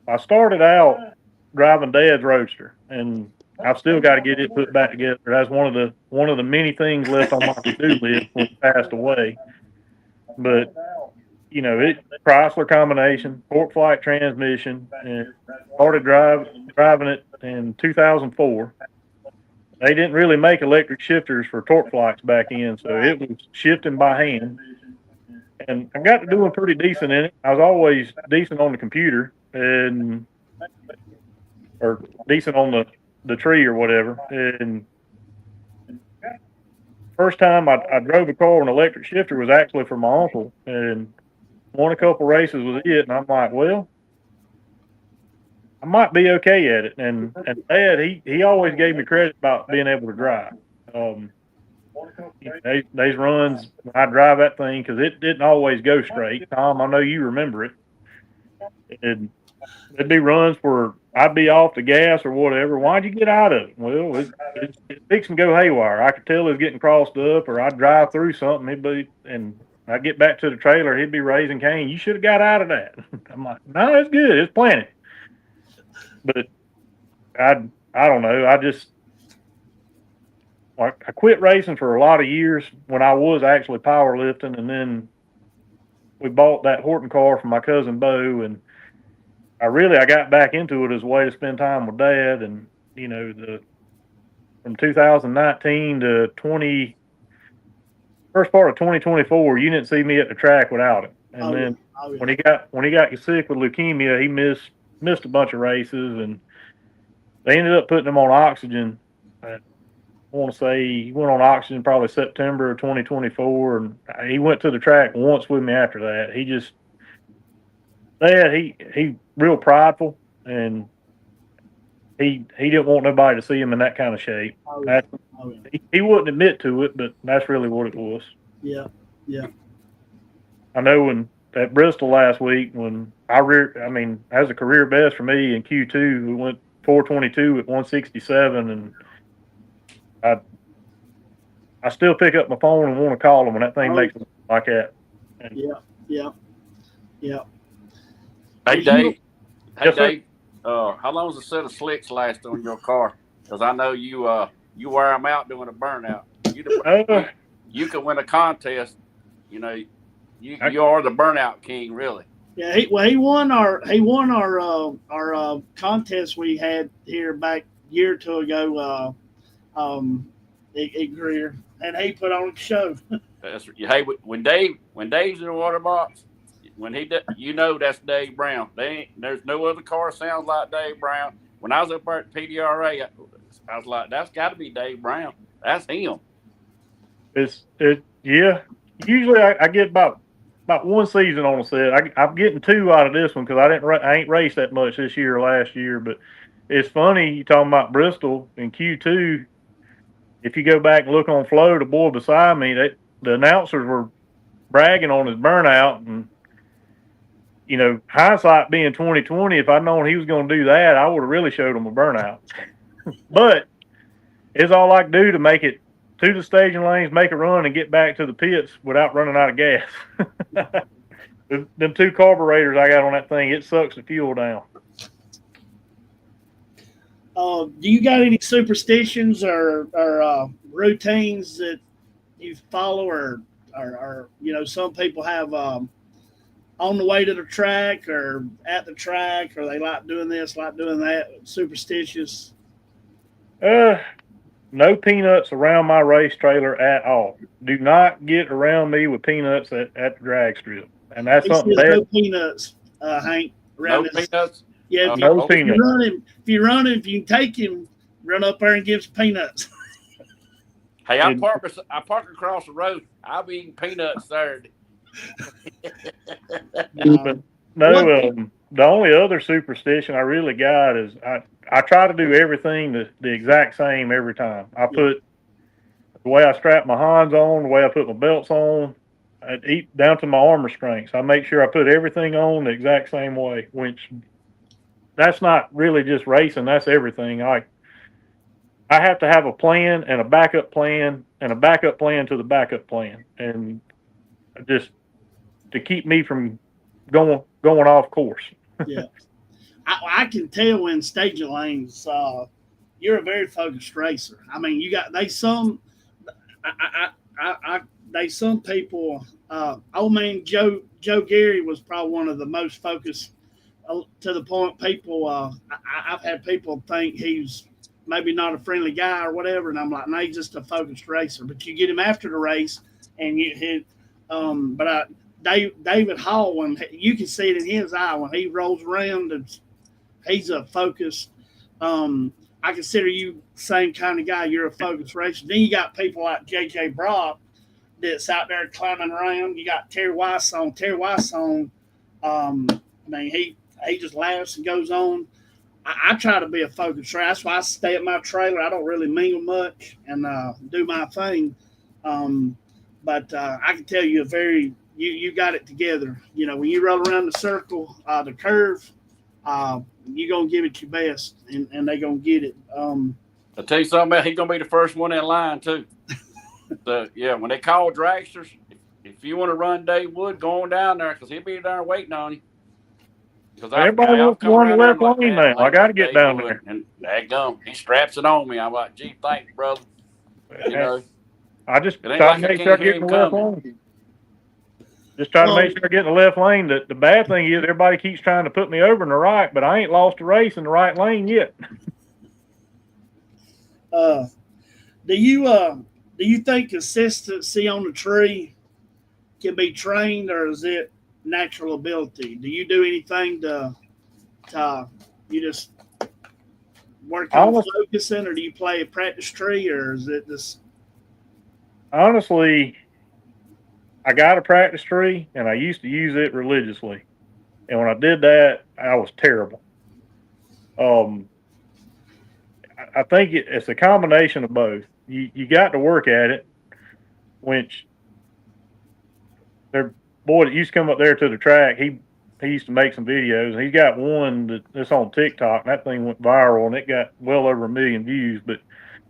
I started out driving Dad's Roadster, and I've still got to get it put back together. That's one of the many things left on my to-do list when he passed away. But it Chrysler combination, TorqueFlite transmission, and started driving it in 2004. They didn't really make electric shifters for TorqueFlites back in, so it was shifting by hand. And I got to doing pretty decent in it. I was always decent on the computer or decent on the tree or whatever. And first time I drove a car with an electric shifter was actually for my uncle, and won a couple races with it. And I'm like, well, I might be okay at it. And Dad, he always gave me credit about being able to drive. These runs, I drive that thing because it didn't always go straight. Tom, I know you remember it. And there'd be runs where I'd be off the gas or whatever. Why'd you get out of it? Well, it's fixing to go haywire. I could tell it was getting crossed up, or I'd drive through something. And I'd get back to the trailer. He'd be raising Cain. You should have got out of that. I'm like, no, it's good. It's plenty. But I don't know. I quit racing for a lot of years when I was actually powerlifting, and then we bought that Horton car from my cousin Bo, and I got back into it as a way to spend time with Dad. And from 2019 to first part of 2024, you didn't see me at the track without it. And when he got sick with leukemia, he missed a bunch of races, and they ended up putting him on oxygen. I want to say he went on oxygen probably September of 2024, and he went to the track once with me after that. He real prideful, and he didn't want nobody to see him in that kind of shape. He wouldn't admit to it, but that's really what it was. Yeah. I know when at Bristol last week, when that was a career best for me in Q2. We went 422 at 167, and I still pick up my phone and want to call him when that thing makes it like that. And Yeah. Hey, Dave. Yes, Dave. How long does a set of slicks last on your car? Because I know you wear them out doing a burnout. You can win a contest. You are the burnout king, really. Yeah, he won our contest we had here back a year or two ago. At Greer, and he put on a show. Hey, when Dave's in the water box, when you know that's Dave Brown. There's no other car sounds like Dave Brown. When I was up there at PDRA, I was like, that's got to be Dave Brown. That's him. Yeah. Usually I get about one season on the set. I'm getting 2 out of this one because I ain't raced that much this year or last year. But it's funny you talking about Bristol in Q2. If you go back and look on Flow, the boy beside me, the announcers were bragging on his burnout, and hindsight being 2020, if I'd known he was going to do that, I would have really showed him a burnout. But it's all I could do to make it to the staging lanes, make a run, and get back to the pits without running out of gas. Them 2 carburetors I got on that thing, it sucks the fuel down. Do you got any superstitions or routines that you follow, or some people have on the way to the track or at the track, or they like doing this, like doing that, superstitious? No peanuts around my race trailer at all. Do not get around me with peanuts at the drag strip. And that's something bad. No peanuts, Hank. No peanuts? Yeah, if you're running, if you can take him, run up there and give us peanuts. Hey, I park across the road. I'll be eating peanuts there. The only other superstition I really got is I try to do everything the exact same every time. I put the way I strap my Hans on, the way I put my belts on, down to my arm restraints. I make sure I put everything on the exact same way, which that's not really just racing. That's everything. I have to have a plan and a backup plan and a backup plan to the backup plan, and just to keep me from going off course. Yeah, I can tell in staging lanes, you're a very focused racer. I mean, you got some people. Old man Joe Gary was probably one of the most focused, to the point people. I've had people think he's maybe not a friendly guy or whatever, and I'm like, no, he's just a focused racer. But you get him after the race, and you hit. David Hall, when you can see it in his eye when he rolls around, and he's a focused. I consider you same kind of guy. You're a focused racer. Then you got people like J.J. Brock that's out there climbing around. You got Terry Weissong. Terry Weissong, I mean, he just laughs and goes on. I try to be a focused racer. That's why I stay at my trailer. I don't really mingle much and do my thing. But I can tell you you got it together. When you roll around the circle, the curve, you're going to give it your best, and they're going to get it. I'll tell you something about, he's going to be the first one in line, too. So, yeah, when they call dragsters, if you want to run Dave Wood, go on down there, because he'll be there waiting on you. Everybody wants to run the left lane now. I got to get down there. And daggum, he straps it on me. I'm like, gee, thanks, brother. I just try to make sure I get in the left lane. Just try to make sure I get in the left lane. The bad thing is everybody keeps trying to put me over in the right, but I ain't lost a race in the right lane yet. Do you think consistency on the tree can be trained, or is it natural ability? Do you do anything to you just work on focusing, or do you play a practice tree, or is it just? Honestly, I got a practice tree, and I used to use it religiously. And when I did that, I was terrible. I think it's a combination of both. You got to work at it, which their boy that used to come up there to the track, he used to make some videos, and he's got one that's on TikTok, and that thing went viral, and it got well over 1 million views. But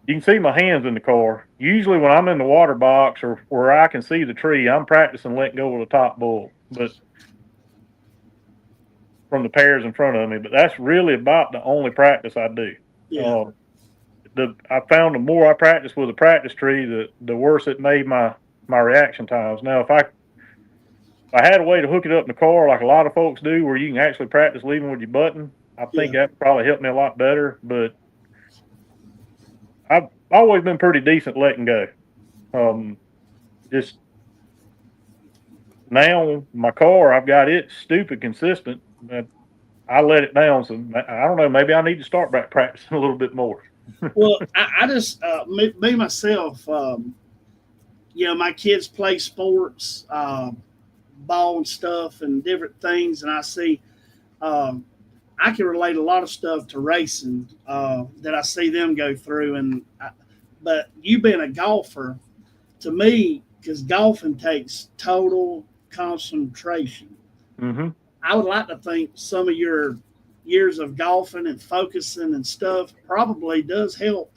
you can see my hands in the car. Usually when I'm in the water box or where I can see the tree, I'm practicing letting go of the top bull, but from the pairs in front of me. But that's really about the only practice I do. Yeah. I found the more I practiced with a practice tree, the worse it made my reaction times. Now, if I had a way to hook it up in the car like a lot of folks do, where you can actually practice leaving with your button, I think that would probably help me a lot better. But I've always been pretty decent letting go. Just now my car, I've got it stupid consistent. I let it down. So I don't know. Maybe I need to start back practicing a little bit more. Well, I just me myself. My kids play sports, ball and stuff, and different things, and I see. I can relate a lot of stuff to racing that I see them go through, but you being a golfer, to me, because golfing takes total concentration. Mm-hmm. I would like to think some of your years of golfing and focusing and stuff probably does help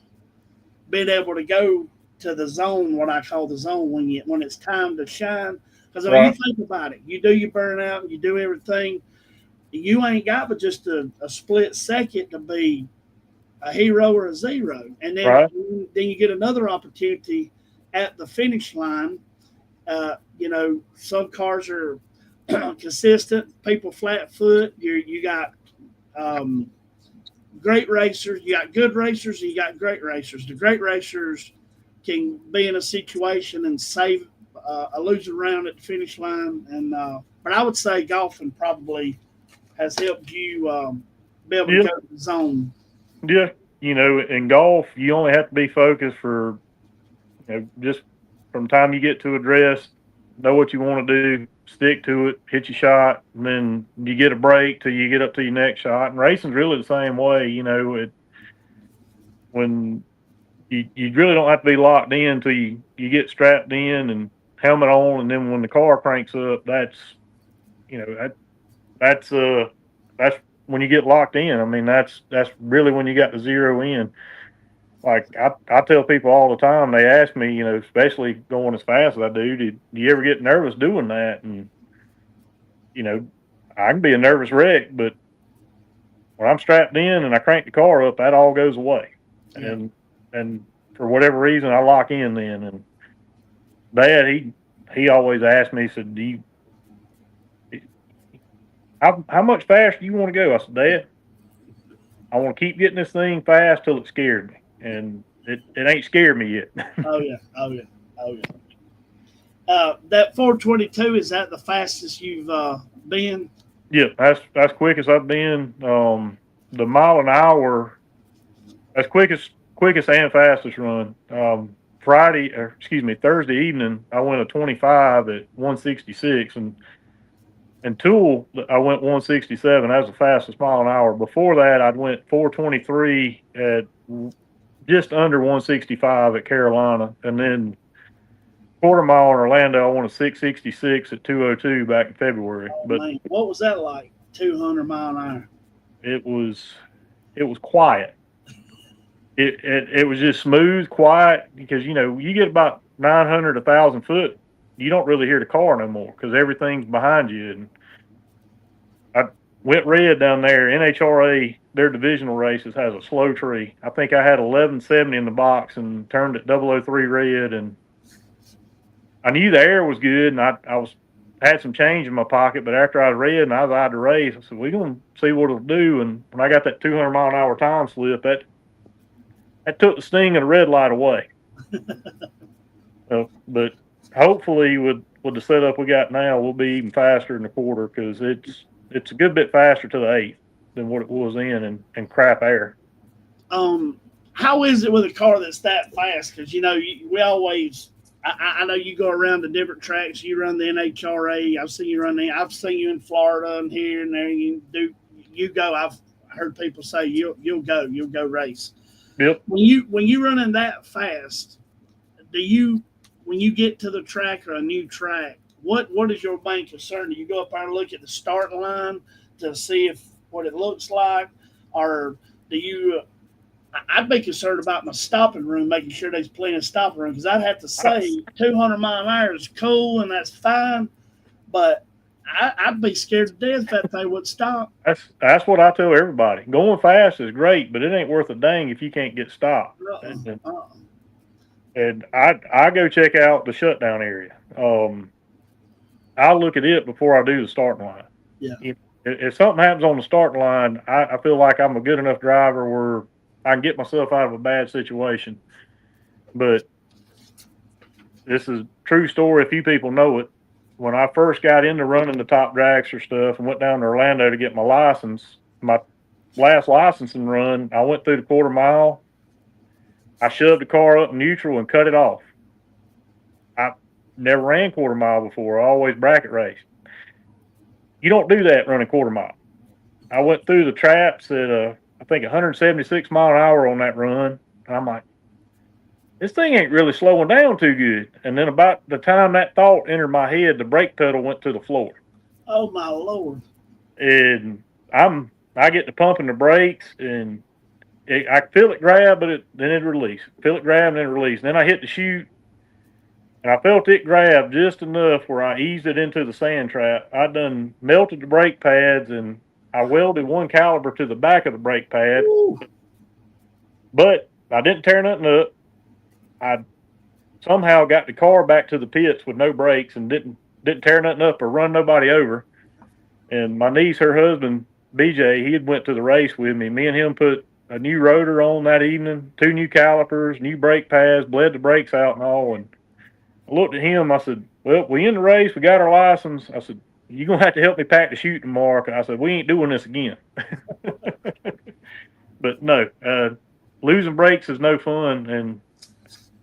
being able to go to the zone, what I call the zone, when it's time to shine. Because I mean, you think about it, you do your burnout, and you do everything. You ain't got but just a split second to be a hero or a zero, and then you get another opportunity at the finish line. Some cars are consistent, people flat foot. You got great racers, you got good racers, and you got great racers. The great racers can be in a situation and save a losing round at the finish line. But I would say golfing probably has helped you be able to go to the zone. Yeah, in golf, you only have to be focused for, just from the time you get to address, know what you want to do, stick to it, hit your shot, and then you get a break till you get up to your next shot. And racing's really the same way, when you really don't have to be locked in till you get strapped in and helmet on, and then when the car cranks up, that's when you get locked in. I mean, that's really when you got to zero in. Like I tell people all the time, they ask me, especially going as fast as I do you ever get nervous doing that? And, I can be a nervous wreck, but when I'm strapped in and I crank the car up, that all goes away. Yeah. And for whatever reason, I lock in then. And Dad, he always asked me, he said, how much faster do you want to go? I said, Dad, I want to keep getting this thing fast till it scared me. And it ain't scared me yet. Oh yeah. That 422, is that the fastest you've been? Yeah, that's quickest I've been. The mile an hour, that's quickest and fastest run. Thursday evening, I went a 25 at 166, and Tool, I went 167. That was the fastest mile an hour. Before that, I'd went 423 at just under 165 at Carolina, and then quarter mile in Orlando, I won a 666 at 202 back in February. Man, what was that like? 200 mile an hour. It was quiet. It was just smooth, quiet, because you get about 900, 1,000 foot, you don't really hear the car no more because everything's behind you. And I went red down there. NHRA, their divisional races, has a slow tree. I think I had 1170 in the box and turned at 003 red, and I knew the air was good, and I had some change in my pocket, but after I was red and I was out to race, I said, we're going to see what it'll do. And when I got that 200 mile an hour time slip, that took the sting of the red light away. But hopefully with the setup we got now, we'll be even faster in the quarter, because it's a good bit faster to the eighth than what it was in crap air. How is it with a car that's that fast? Because, we always... I know you go around to different tracks. You run the NHRA. I've seen you in Florida and here and there. You go. I've heard people say you'll go race. Yep. When you running that fast, when you get to the track or a new track, what is your main concern? Do you go up there and look at the starting line to see what it looks like, or do you? I'd be concerned about my stopping room, making sure there's plenty of stopping room, because I'd have to say 200 mile an hour is cool and that's fine, but I'd be scared to death if that thing would stop. That's what I tell everybody. Going fast is great, but it ain't worth a dang if you can't get stopped. And I go check out the shutdown area. I'll look at it before I do the starting line. Yeah. If something happens on the starting line, I feel like I'm a good enough driver where I can get myself out of a bad situation. But this is a true story. A few people know it. when I first got into running the top dragster stuff and went down to Orlando to get my license, my last licensing run, I went through the quarter mile. I shoved the car up neutral and cut it off. I never ran quarter mile before. I always bracket raced. You don't do that running quarter mile. I went through the traps at I think 176 mile an hour on that run. And I'm like, this thing ain't really slowing down too good. And then about the time that thought entered my head, the brake pedal went to the floor. Oh my Lord. And I get to pumping the brakes, and I feel it grab, but then it release. Feel it grab and then release. And then I hit the chute, and I felt it grab just enough where I eased it into the sand trap. I done melted the brake pads, and I welded one caliper to the back of the brake pad. Ooh. But I didn't tear nothing up. I somehow got the car back to the pits with no brakes and didn't tear nothing up or run nobody over. And my niece, her husband, BJ, he had went to the race with me. Me and him put a new rotor on that evening, 2 new calipers, new brake pads, bled the brakes out and all. And I looked at him. I said, well, we in the race. We got our license. I said, you're going to have to help me pack the chute tomorrow. I said, we ain't doing this again. But no, losing brakes is no fun. And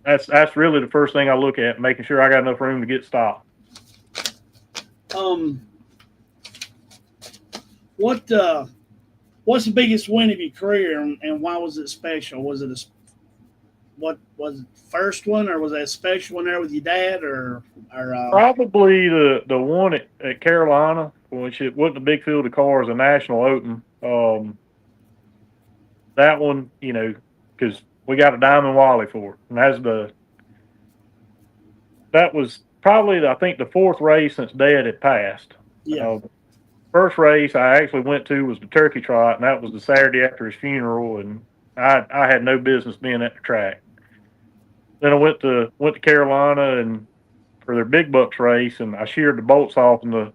that's really the first thing I look at, making sure I got enough room to get stopped. What's the biggest win of your career, and why was it special? Was it what was it, first one, or was that a special one there with your dad, or probably the one at Carolina, which it wasn't a big field of cars, a national open. That one, you know, because we got a Diamond Wally for it, and that was probably I think the 4th race since Dad had passed. Yeah. First race I actually went to was the Turkey Trot, and that was the Saturday after his funeral, and I had no business being at the track. Then I went to Carolina and for their big bucks race, and I sheared the bolts off and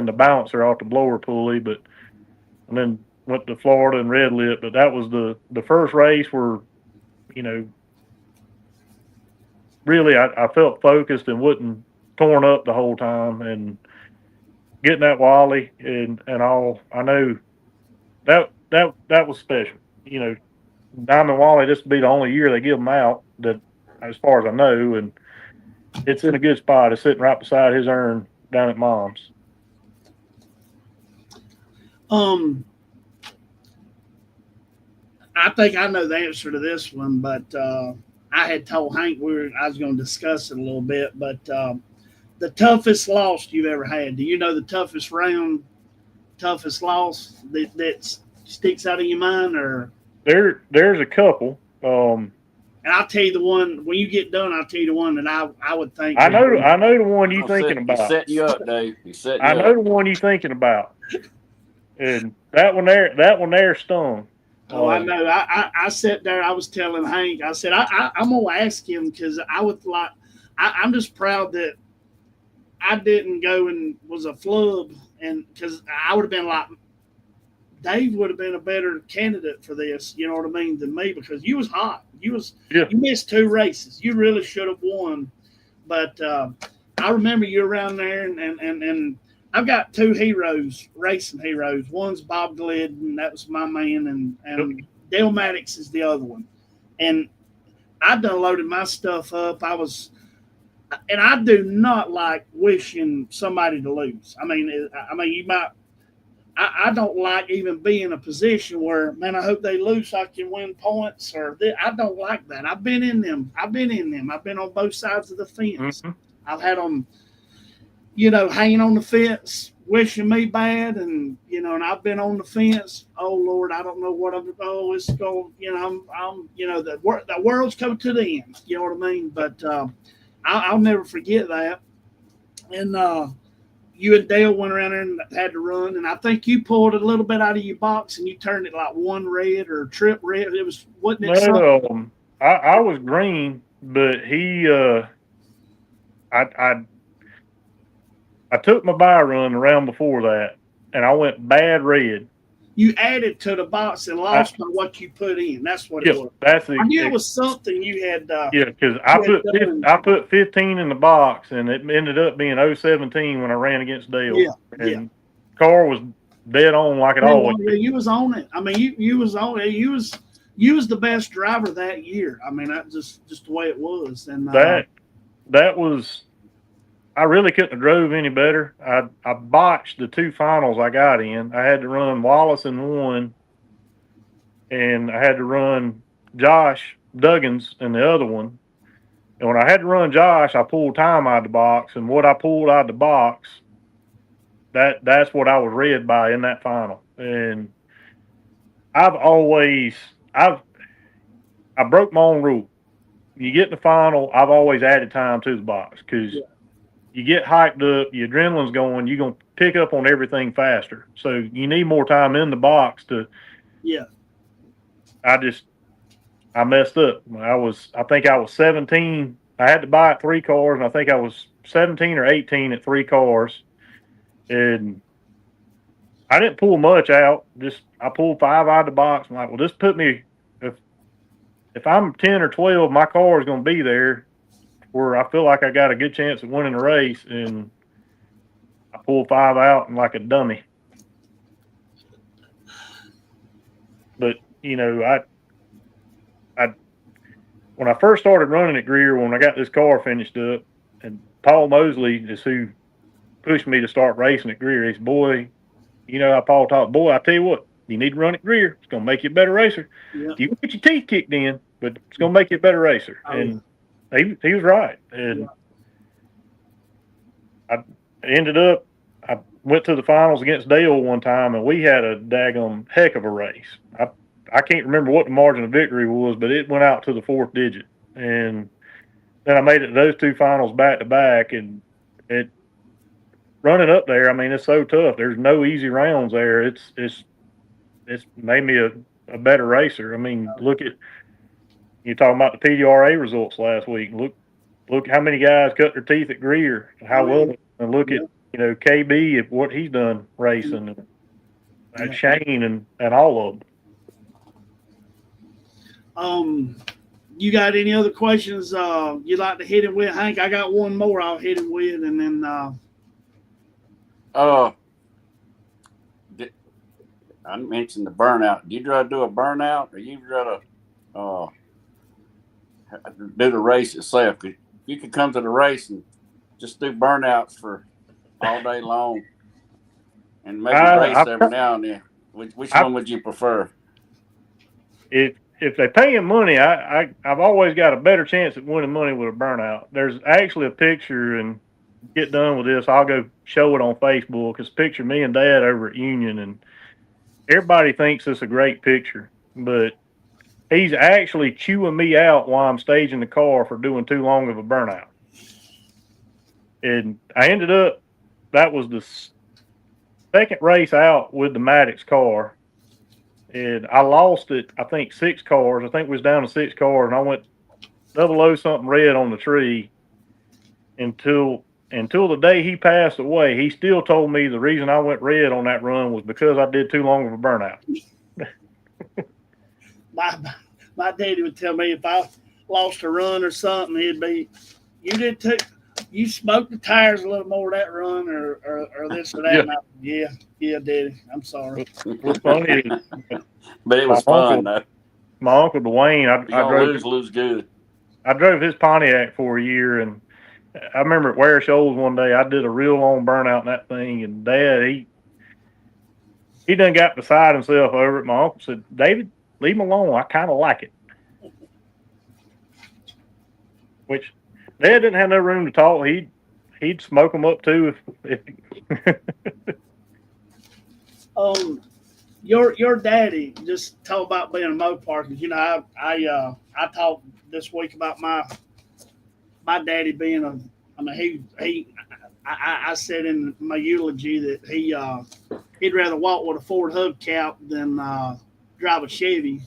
the balancer off the blower pulley, and then went to Florida and Red Lip. But that was the first race where, you know, really I felt focused and wasn't torn up the whole time, and getting that Wally and all, I know that was special. You know, Diamond Wally, this would be the only year they give them out, that as far as I know, and it's in a good spot. It's sitting right beside his urn down at Mom's. I think I know the answer to this one, but I had told Hank I was going to discuss it a little bit, but the toughest loss you've ever had. Do you know the toughest round, toughest loss that sticks out of your mind? Or there's a couple. And I'll tell you the one when you get done. I'll tell you the one that I would think. I know the one you're thinking about. He's setting you up, Dave. I know the one you're thinking about, and that one there stung. Oh, I know. I sat there. I was telling Hank. I said I'm gonna ask him because I would like. I'm just proud that I didn't go and was a flub, and because I would have been like, Dave would have been a better candidate for this, you know what I mean, than me, because you was hot. You missed 2 races. You really should have won. But I remember you around there, and I've got 2 heroes, racing heroes. One's Bob Glidden, that was my man, and Dale Maddox is the other one. And I done loaded my stuff up. And I do not like wishing somebody to lose. I mean, you might. I don't like even being in a position where, man, I hope they lose so I can win points. I don't like that. I've been in them. I've been on both sides of the fence. Mm-hmm. I've had them, you know, hanging on the fence, wishing me bad, and you know, and I've been on the fence. Oh Lord, I don't know what I'm. Oh, it's going. You know, I'm. You know, the world's coming to the end. You know what I mean? But I'll never forget that. And you and Dale went around there and had to run, and I think you pulled a little bit out of your box and you turned it like 1 red or trip red. It wasn't it? No, I was green, but he I took my buy run around before that, and I went bad red. you added to the box and lost by what you put in. That's what it was. That's I knew it was something you had. Because I put 15 in the box, and it ended up being 017 when I ran against Dale. And car was dead on like it always. Yeah, you was on it. I mean, you was on it. You was the best driver that year. I mean, that just the way it was. And that was. I really couldn't have drove any better. I botched the 2 finals I got in. I had to run Wallace in one, and I had to run Josh Duggins in the other one. And when I had to run Josh, I pulled time out of the box, and what I pulled out of the box, that's what I was read by in that final. And I broke my own rule. You get in the final, I've always added time to the box because you get hyped up, your adrenaline's going, you're going to pick up on everything faster. So you need more time in the box to. Yeah. I messed up. I think I was 17. I had to buy 3 cars, and I think I was 17 or 18 at 3 cars. And I didn't pull much out. I pulled 5 out of the box. I'm like, well, this put me, if I'm 10 or 12, my car is going to be there where I feel like I got a good chance of winning the race. And I pulled 5 out and like a dummy. But, you know, when I first started running at Greer, when I got this car finished up, and Paul Mosley is who pushed me to start racing at Greer. He said, boy, you know how Paul talked, boy, I tell you what, you need to run at Greer. It's going to make you a better racer. Yeah. You get your teeth kicked in, but it's going to make you a better racer. And he was right. And I ended up, I went to the finals against Dale one time, and we had a daggum heck of a race. I can't remember what the margin of victory was, but it went out to the 4th digit. And then I made it to those 2 finals back to back, and it running up there, I mean, it's so tough. There's no easy rounds there. It's made me a better racer. I mean, look at you talking about the PDRA results last week. Look how many guys cut their teeth at Greer, how well, and look at KB at what he's done racing, and Shane and all of them. You got any other questions you'd like to hit him with, Hank? I got one more I'll hit him with, and then I mentioned the burnout. Do you try to do a burnout, or you try to do the race itself? If you could come to the race and just do burnouts for all day long, and maybe race every now and then, which one would you prefer? If they pay him money, I've always got a better chance at winning money with a burnout. There's actually a picture, and get done with this, I'll go show it on Facebook. It's a picture of me and Dad over at Union, and everybody thinks it's a great picture, but he's actually chewing me out while I'm staging the car for doing too long of a burnout. And I ended up, that was the second race out with the Maddox car. And I lost it, I think, 6 cars. I think we was down to 6 cars, and I went 00 something red on the tree until the day he passed away. He still told me the reason I went red on that run was because I did too long of a burnout. my daddy would tell me if I lost a run or something, he'd be, you smoked the tires a little more that run, or this or that. Yeah, Daddy, I'm sorry. What's funny is, but it was fun though. My uncle Dwayne, I lose good. I drove his Pontiac for a year, and I remember at Ware Shoals one day I did a real long burnout in that thing, and Dad he done got beside himself over it. My uncle said, "David, leave him alone. I kind of like it." Which Dad didn't have no room to talk. He'd smoke them up too if Your daddy, just talk about being a Mopar. You know, I talked this week about my daddy being I said in my eulogy that he'd rather walk with a Ford hubcap than drive a Chevy.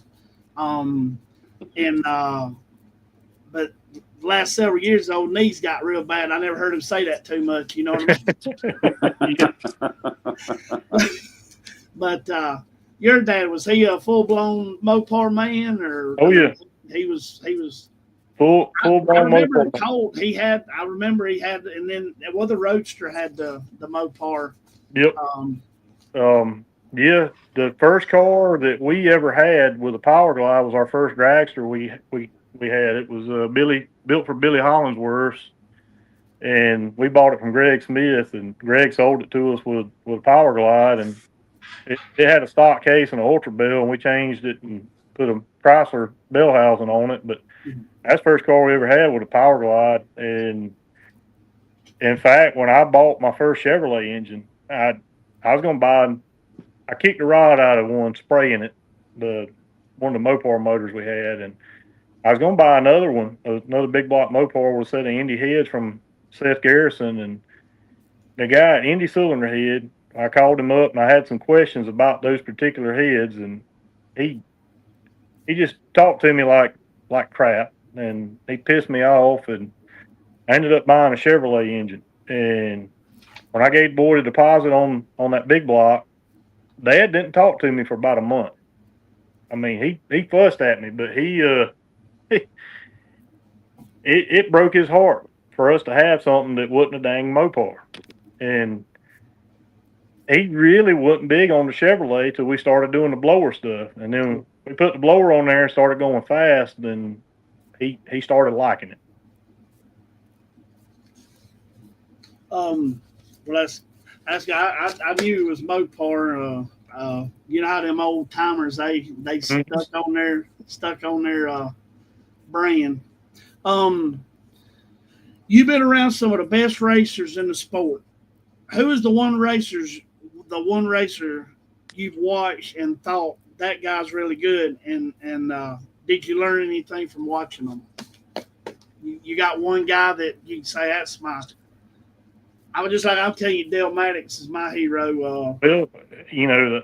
But the last several years, his old knees got real bad. I never heard him say that too much. You know what I mean? But your dad, was he a full blown Mopar man, or? Oh yeah, he was. full I blown remember Mopar. Colt. I remember he had, and then the Roadster had the Mopar. Yep. Yeah, the first car that we ever had with a Power Glide was our first dragster we had. It was built for Billy Hollingsworth, and we bought it from Greg Smith, and Greg sold it to us with a Power Glide, and it had a stock case and an Ultra Bell, and we changed it and put a Chrysler bell housing on it. But that's the first car we ever had with a Power Glide. And in fact, when I bought my first Chevrolet engine, I was going to buy. I kicked the rod out of one, spraying it, one of the Mopar motors we had, and I was going to buy another big block Mopar with a set of Indy heads from Seth Garrison, and the guy at Indy Cylinder Head, I called him up and I had some questions about those particular heads, and he just talked to me like crap, and he pissed me off, and I ended up buying a Chevrolet engine. And when I gave the boy the deposit on that big block, Dad didn't talk to me for about a month. I mean, he fussed at me, but it broke his heart for us to have something that wasn't a dang Mopar. And he really wasn't big on the Chevrolet till we started doing the blower stuff. And then we put the blower on there and started going fast, then he started liking it. Well, I knew it was Mopar. You know how them old timers they stuck on their brand. You've been around some of the best racers in the sport. Who is the one racer you've watched and thought that guy's really good? And did you learn anything from watching them? You got one guy that you can say that's my. I'm telling you, Dale Maddox is my hero. Well, you know,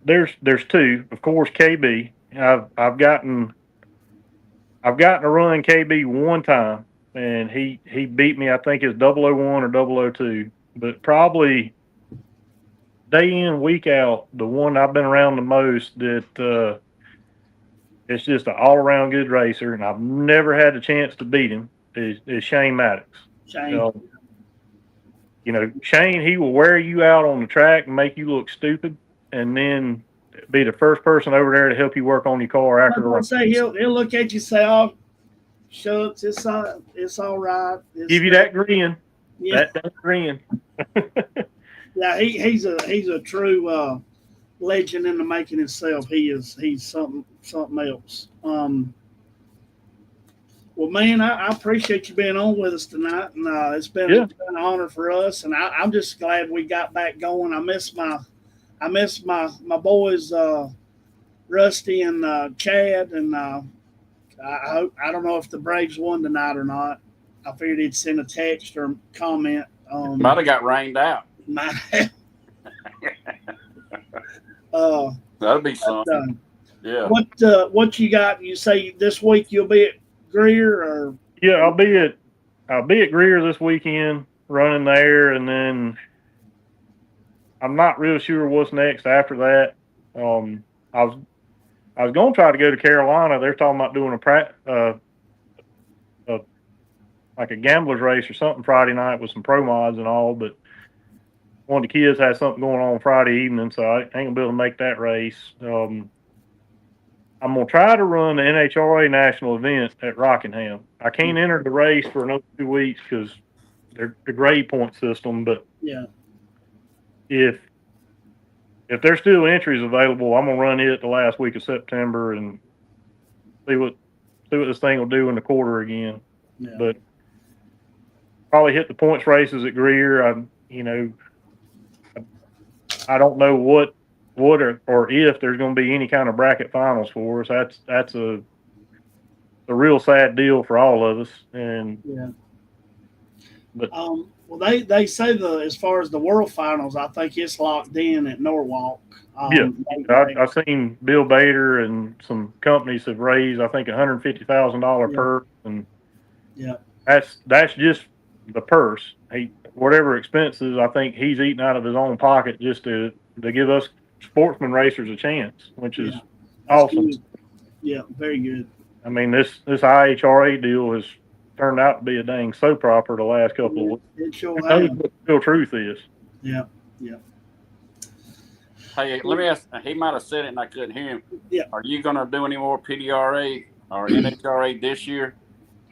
there's two. Of course, KB. I've gotten to run KB one time, and he beat me. I think it's 001 or 002. But probably day in, week out, the one I've been around the most that it's just an all around good racer, and I've never had a chance to beat him is Shane Maddox. Shane. You know, Shane, he will wear you out on the track and make you look stupid, and then be the first person over there to help you work on your car after the race. He'll look at you and say, "Oh, shucks, it's all right." Give you that grin. Yeah. That grin. Yeah, he's a true legend in the making himself. He's something else. Well, man, I appreciate you being on with us tonight, and it's been an honor for us. And I'm just glad we got back going. I miss my boys, Rusty and Chad, and I don't know if the Braves won tonight or not. I figured he'd send a text or comment. Might have got rained out. That'd be something. Yeah. What you got? You say this week you'll be at Greer, or? Yeah, I'll be at Greer this weekend, running there, and then I'm not real sure what's next after that. I was going to try to go to Carolina. They're talking about doing like a gambler's race or something Friday night with some pro mods and all, but one of the kids had something going on Friday evening, so I ain't gonna be able to make that race. I'm gonna try to run the NHRA national event at Rockingham. I can't enter the race for another 2 weeks because they're the grade point system, but yeah, if there's still entries available, I'm gonna run it the last week of September and see what this thing will do in the quarter again. Yeah. But probably hit the points races at Greer. I don't know what or if there's going to be any kind of bracket finals for us. That's a real sad deal for all of us. And yeah. But well, they say as far as the world finals, I think it's locked in at Norwalk. I've seen Bill Bader and some companies have raised, I think, $150,000 purse, and that's just the purse. Whatever expenses, I think he's eating out of his own pocket just to give us sportsman racers a chance, which is That's awesome. good. Yeah, very good. I mean, this IHRA deal has turned out to be a dang soap opera the last couple of weeks. It sure Who knows has. what the real truth is? Yeah. Hey, let me ask. He might have said it and I couldn't hear him. Yeah. Are you going to do any more PDRA or NHRA this year?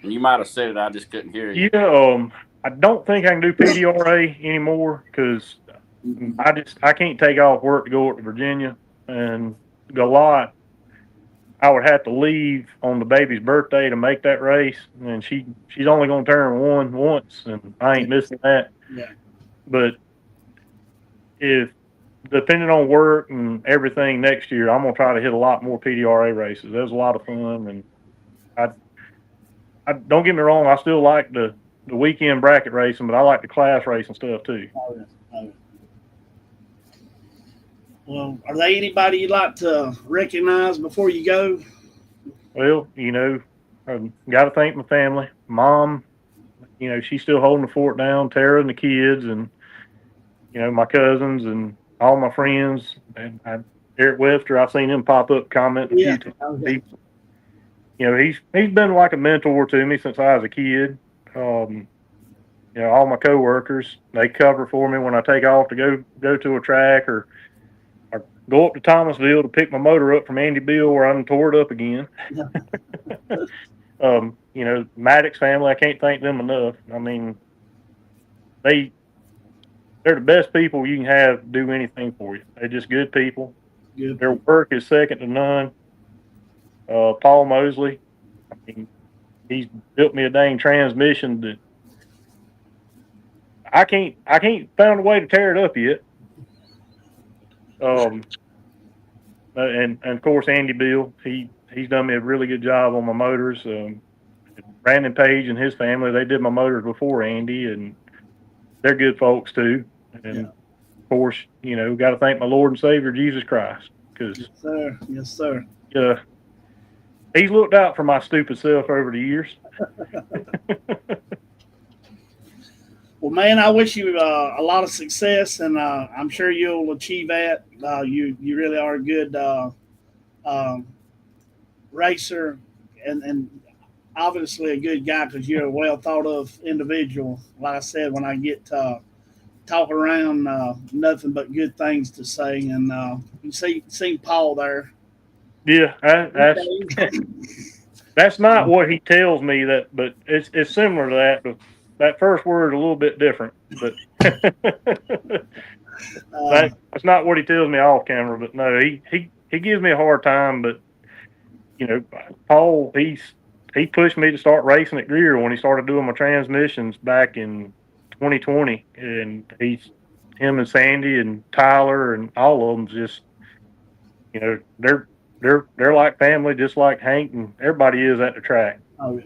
And you might have said it. I just couldn't hear you. Yeah, I don't think I can do PDRA anymore because I can't take off work to go up to Virginia and go lot. I would have to leave on the baby's birthday to make that race, and she's only going to turn one once, and I ain't missing that. Yeah. But if depending on work and everything next year, I'm gonna try to hit a lot more PDRA races. That was a lot of fun, and I don't get me wrong, I still like the weekend bracket racing, but I like the class racing stuff too. Oh, yeah. Well, are there anybody you'd like to recognize before you go? Well, I've got to thank my family, Mom. She's still holding the fort down. Tara and the kids, and my cousins and all my friends. And Eric Webster, I've seen him pop up commenting a few times. He's been like a mentor to me since I was a kid. All my coworkers, they cover for me when I take off to go to a track or go up to Thomasville to pick my motor up from Andy Bill where I tore it up again. Maddox family, I can't thank them enough. I mean, they're the best people you can have do anything for you. They're just good people. Good. Their work is second to none. Paul Mosley, I mean, he's built me a dang transmission that I can't find a way to tear it up yet. And of course Andy Bill, he's done me a really good job on my motors. Brandon Page and his family, they did my motors before Andy, and they're good folks too. And of course, got to thank my Lord and Savior Jesus Christ, because yes, sir. He's looked out for my stupid self over the years. Well, man, I wish you a lot of success, and I'm sure you'll achieve that. You really are a good racer, and obviously a good guy, because you're a well thought of individual. Like I said, when I get talking around, nothing but good things to say. And you see Paul there. Yeah, that's not what he tells me, but it's similar to that. But that first word is a little bit different, but that's not what he tells me off camera. But no, he gives me a hard time. But Paul, he pushed me to start racing at Greer when he started doing my transmissions back in 2020, and him and Sandy and Tyler and all of them just, they're like family, just like Hank and everybody is at the track. Oh yeah.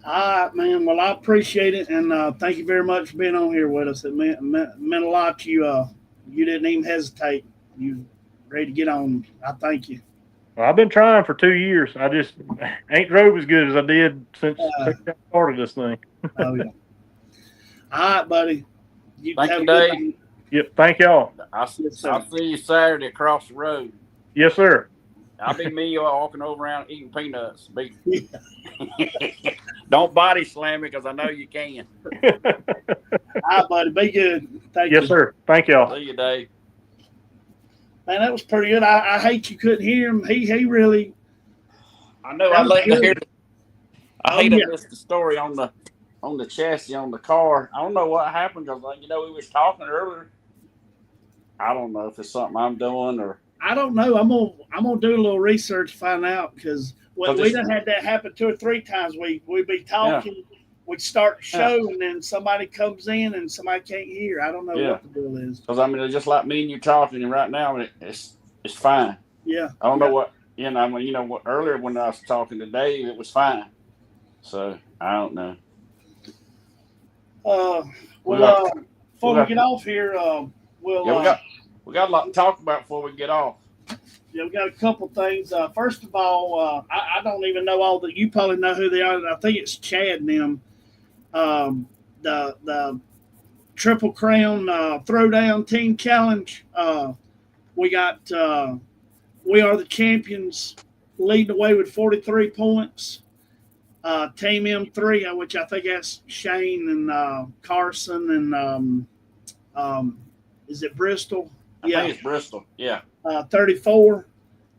All right, man. Well, I appreciate it, and thank you very much for being on here with us. It meant a lot to you. You didn't even hesitate. You ready to get on. I thank you. Well, I've been trying for 2 years. I just ain't drove as good as I did since I started this thing. Oh yeah. All right, buddy. Thank you, Dave. Yep. Thank y'all. I'll see you Saturday across the road. Yes, sir. I'll be me walking over around eating peanuts. Don't body slam me, because I know you can. All right, buddy. Be good. Thank you. Yes, sir. Thank y'all. See you, Dave. Man, that was pretty good. I hate you couldn't hear him. He really. I know. I hate to miss the story on the chassis on the car. I don't know what happened, because we was talking earlier. I don't know if it's something I'm doing or. I don't know. I'm gonna do a little research to find out, because we done had that happen 2 or 3 times. We'd be talking, we'd start the show, and then somebody comes in and somebody can't hear. I don't know what the deal is. Because it's just like me and you talking, and right now it's fine. Yeah. I don't know what what earlier when I was talking to Dave, it was fine. So I don't know. Before we get off here, we got a lot to talk about before we get off. Yeah, we got a couple things. First of all, I don't even know all that. You probably know who they are. I think it's Chad and them. The Triple Crown Throwdown Team Challenge. We got We Are the Champions leading the way with 43 points. Team M3, which I think that's Shane and Carson and is it Bristol? I think it's Bristol. Yeah. 34.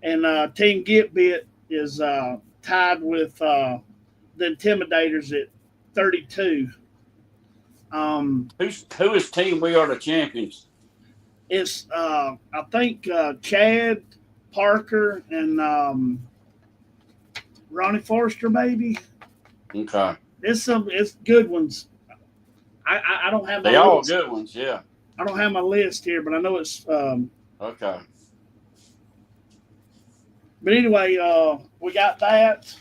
And Team Get Bit is tied with the Intimidators at 32. Who is Team We Are the Champions? It's I think Chad Parker and Ronnie Forrester, maybe. Okay. It's good ones. I don't have. They all good ones, yeah. I don't have my list here, but I know it's. Okay. But anyway, we got that.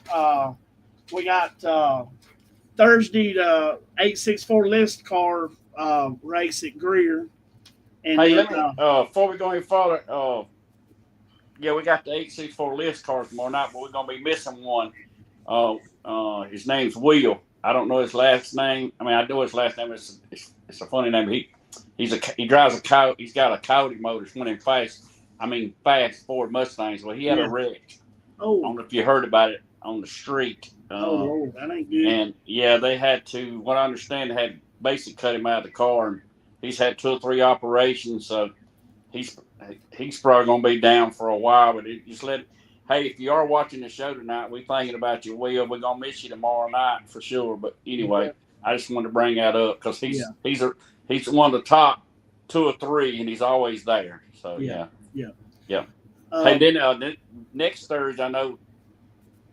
We got Thursday the 864 list car race at Greer. And hey, then, before we go any further, yeah, we got the 864 list car tomorrow night, but we're gonna be missing one. His name's Will. I don't know his last name. I mean, I know his last name. It's a funny name. He drives a Coyote. He's got a Coyote motor. It's one of them fast Ford Mustangs. Well, he had a wreck. Oh, I don't know if you heard about it on the street. Lord, that ain't good. And yeah, they had to. What I understand, they had basically cut him out of the car, and he's had 2 or 3 operations. So he's probably gonna be down for a while. But hey, if you are watching the show tonight, we're thinking about you, Will. We're gonna miss you tomorrow night for sure. But anyway, I just wanted to bring that up because he's one of the top 2 or 3, and he's always there. So yeah. Hey, then next Thursday, I know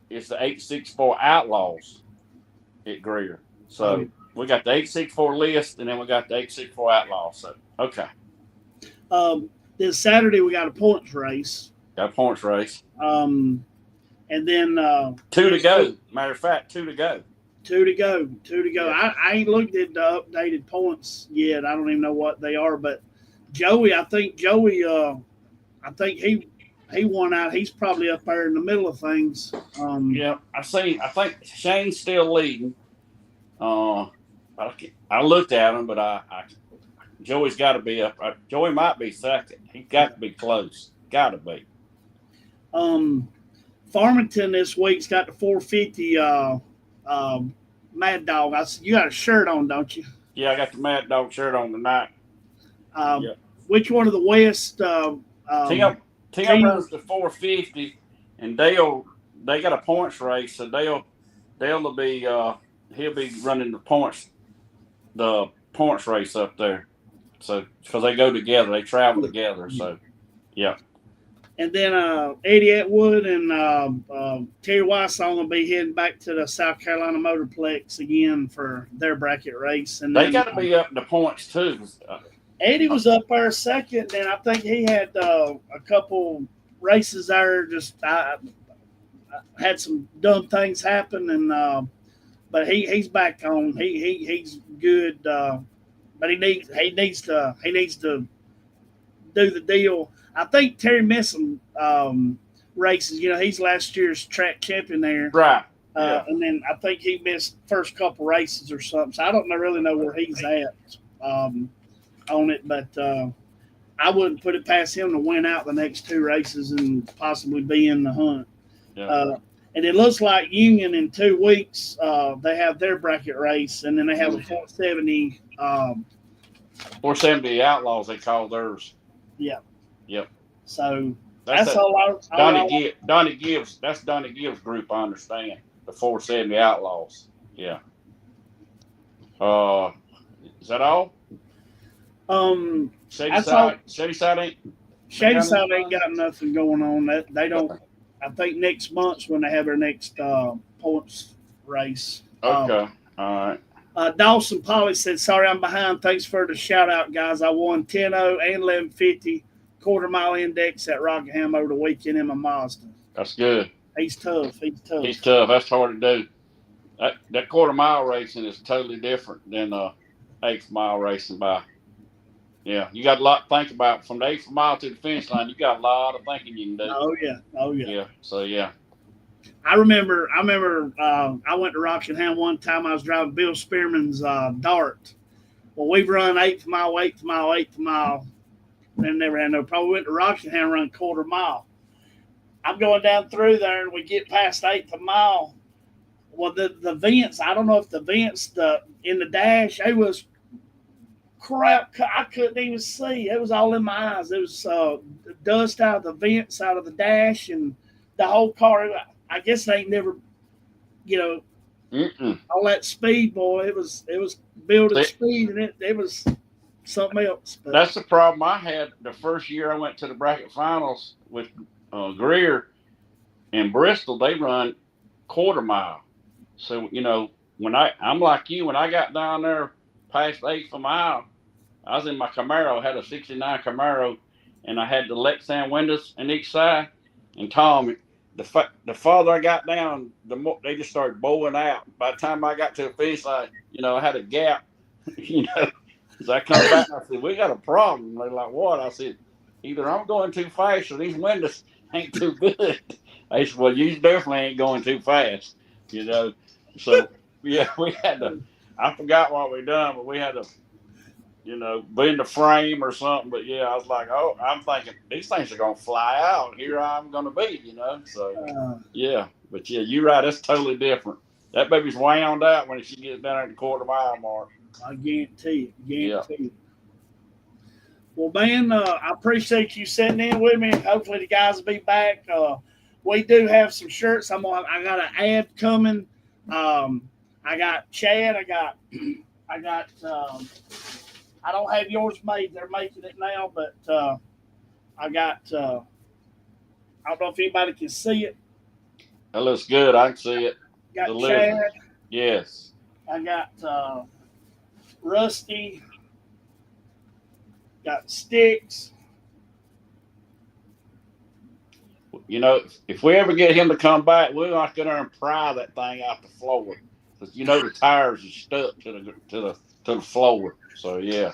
it's the 864 Outlaws at Greer. So we got the 864 list, and then we got the 864 Outlaws. So okay. Then Saturday we got a points race. Got a points race. And then 2 to go. Matter of fact, 2 to go. 2 to go. 2 to go. I ain't looked at the updated points yet. I don't even know what they are. But Joey, I think he won out. He's probably up there in the middle of things. Yeah, I think Shane's still leading. I looked at him, but Joey's got to be up. Joey might be second. He's got to be close. Got to be. Farmington this week's got the 450 Mad Dog. You got a shirt on, don't you? Yeah, I got the Mad Dog shirt on tonight. Which one of the West? Tim runs the 450, and they got a points race, so he'll be running the points race up there. So because they go together, they travel together. So yeah. And then Eddie Atwood and Terry Weissong will be heading back to the South Carolina Motorplex again for their bracket race. And they got to be up in the points too. Eddie was up there second, and I think he had a couple races there. Just had some dumb things happen, and but he's back on. He's good, but he needs to do the deal. I think Terry missed some races. You know, he's last year's track champion there, right? And then I think he missed first couple races or something. So I don't really know where he's at. On it, but I wouldn't put it past him to win out the next 2 races and possibly be in the hunt. Yeah. And it looks like Union in 2 weeks they have their bracket race, and then they have a 470. 470 Outlaws, they call theirs. Yeah. Yep. So that's all. Donnie Gibbs. That's Donnie Gibbs' group. I understand the 470 Outlaws. Yeah. Is that all? Shady Side ain't got nothing going on. That they don't. I think next month's when they have their next points race. Okay, all right. Dawson Polly said, "Sorry, I'm behind. Thanks for the shout out, guys. I won 10-0 and 1150 quarter-mile index at Rockingham over the weekend in my Mazda." That's good. He's tough. He's tough. That's hard to do. That quarter-mile racing is totally different than 8th mile racing by. Yeah, you got a lot to think about from the 8th mile to the finish line. You got a lot of thinking you can do. Oh yeah. Yeah. So yeah. I remember. I went to Rockingham one time. I was driving Bill Spearman's Dart. Well, we've run 8th mile, 8th mile, 8th mile, and never had no problem. We went to Rockingham and run 1/4 mile. I'm going down through there, and we get past 8th mile. Well, the vents, I don't know if the vents in the dash, it was crap. I couldn't even see. It was all in my eyes. It was dust out of the vents, out of the dash, and the whole car. I guess they ain't never, all that speed, boy. It was building speed, and it was something else. But that's the problem I had the first year I went to the bracket finals with Greer in Bristol. They run 1/4 mile. So, when I'm like you, when I got down there past 8th mile, I was in my Camaro, had a 69 Camaro, and I had the Lexan windows on each side. And Tom, the farther I got down, the more they just started bowling out. By the time I got to the finish line, I had a gap, As I come back, I said, we got a problem. They're like, what? I said, either I'm going too fast or these windows ain't too good. They said, well, you definitely ain't going too fast, So, yeah, we had to, I forgot what we done, but we had to, bend the frame or something. But, yeah, I was like, I'm thinking these things are going to fly out. Here I'm going to be, So, yeah. But, yeah, you're right. That's totally different. That baby's wound out when she gets down at the 1/4 mile mark. I guarantee you. Well, man, I appreciate you sitting in with me. Hopefully the guys will be back. We do have some shirts. I got an ad coming. I got Chad. I got. I don't have yours made. They're making it now, but I got. I don't know if anybody can see it. That looks good. I can see it. Got Chad. Yes. I got Rusty. Got Sticks. If we ever get him to come back, we're not going to pry that thing out the floor, because the tires are stuck to the floor. So yeah.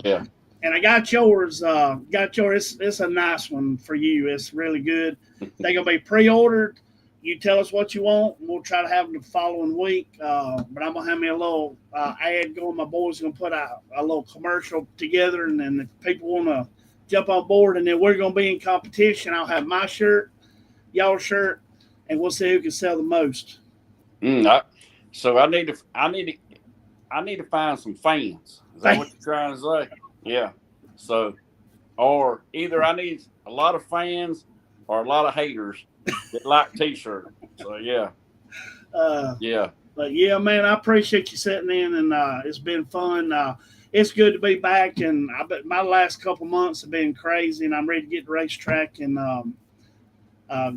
Yeah. And I got yours. It's a nice one for you. It's really good. They're gonna be pre-ordered. You tell us what you want, and we'll try to have them the following week. But I'm gonna have me a little ad going. My boys gonna put out a little commercial together, and then if people want to jump on board, and then we're gonna be in competition. I'll have my shirt, y'all's shirt, and we'll see who can sell the most. So I need to find some fans. Is that what you're trying to say? Yeah. So, or either I need a lot of fans or a lot of haters that like T-shirts. So yeah. Yeah. But yeah, man, I appreciate you sitting in, and it's been fun. It's good to be back, and I bet my last couple months have been crazy, and I'm ready to get the racetrack and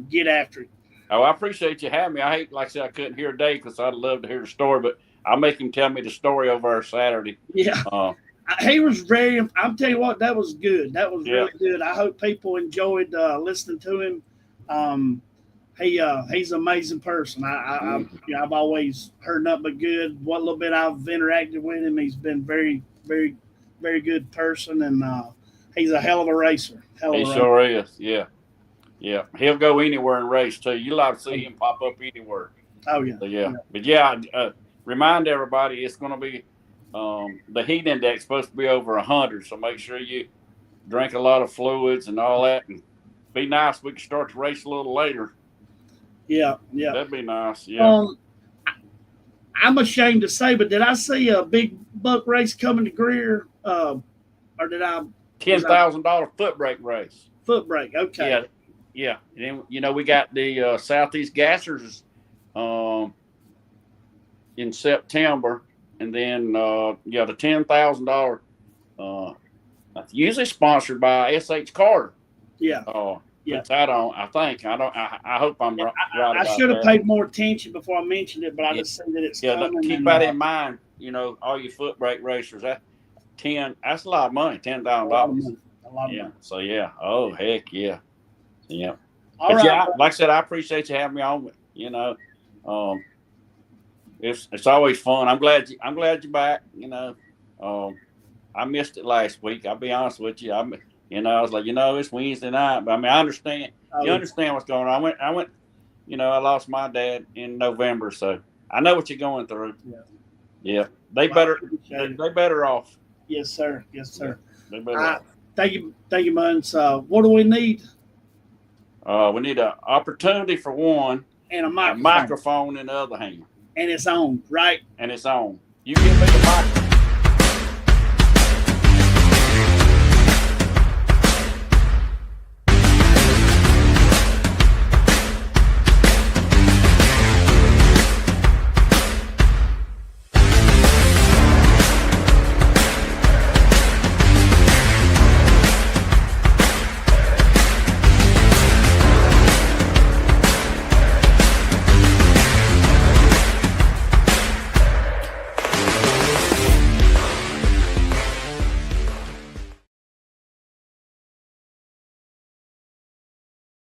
get after it. Oh, I appreciate you having me. I hate, like I said, I couldn't hear Dave because I'd love to hear the story, but I'll make him tell me the story over our Saturday. Yeah. He was very, I'm telling you what, that was good. That was really good. I hope people enjoyed listening to him. He's an amazing person. I've always heard nothing but good. What little bit I've interacted with him, he's been very, very, very good person, and he's a hell of a racer. He sure is. Yeah. Yeah. He'll go anywhere and race too. You like to see him pop up anywhere. Oh yeah. So, yeah. But yeah, remind everybody it's going to be the heat index supposed to be over 100. So make sure you drink a lot of fluids and all that, and be nice. We can start the race a little later. Yeah, yeah. That'd be nice. Yeah. I'm ashamed to say, but did I see a big buck race coming to Greer? Or did I? $10,000 foot brake race. Foot brake. Okay. Yeah. Yeah. And then, we got the Southeast Gassers in September. And then, the $10,000, usually sponsored by S.H. Carter. Yeah. Yeah. Puts that on, I think. I hope I'm right about I should have paid more attention before I mentioned it, but I just said that it's coming. Keep that in mind. All you foot brake racers. That's a lot of money. $10,000. A lot of money. So yeah. Oh heck yeah. Yeah. All right. Yeah, like I said, I appreciate you having me on. It's always fun. I'm glad you're back. I missed it last week. I'll be honest with you. I was like, it's Wednesday night, but I understand. You understand what's going on. I went. I lost my dad in November, so I know what you're going through. Yeah. Yeah. They better off. Yes, sir. Yes, sir. They better off. Thank you, Muns. What do we need? We need an opportunity for one, And a a microphone. microphone in the other hand, And it's on, right? and it's on. You give me the microphone.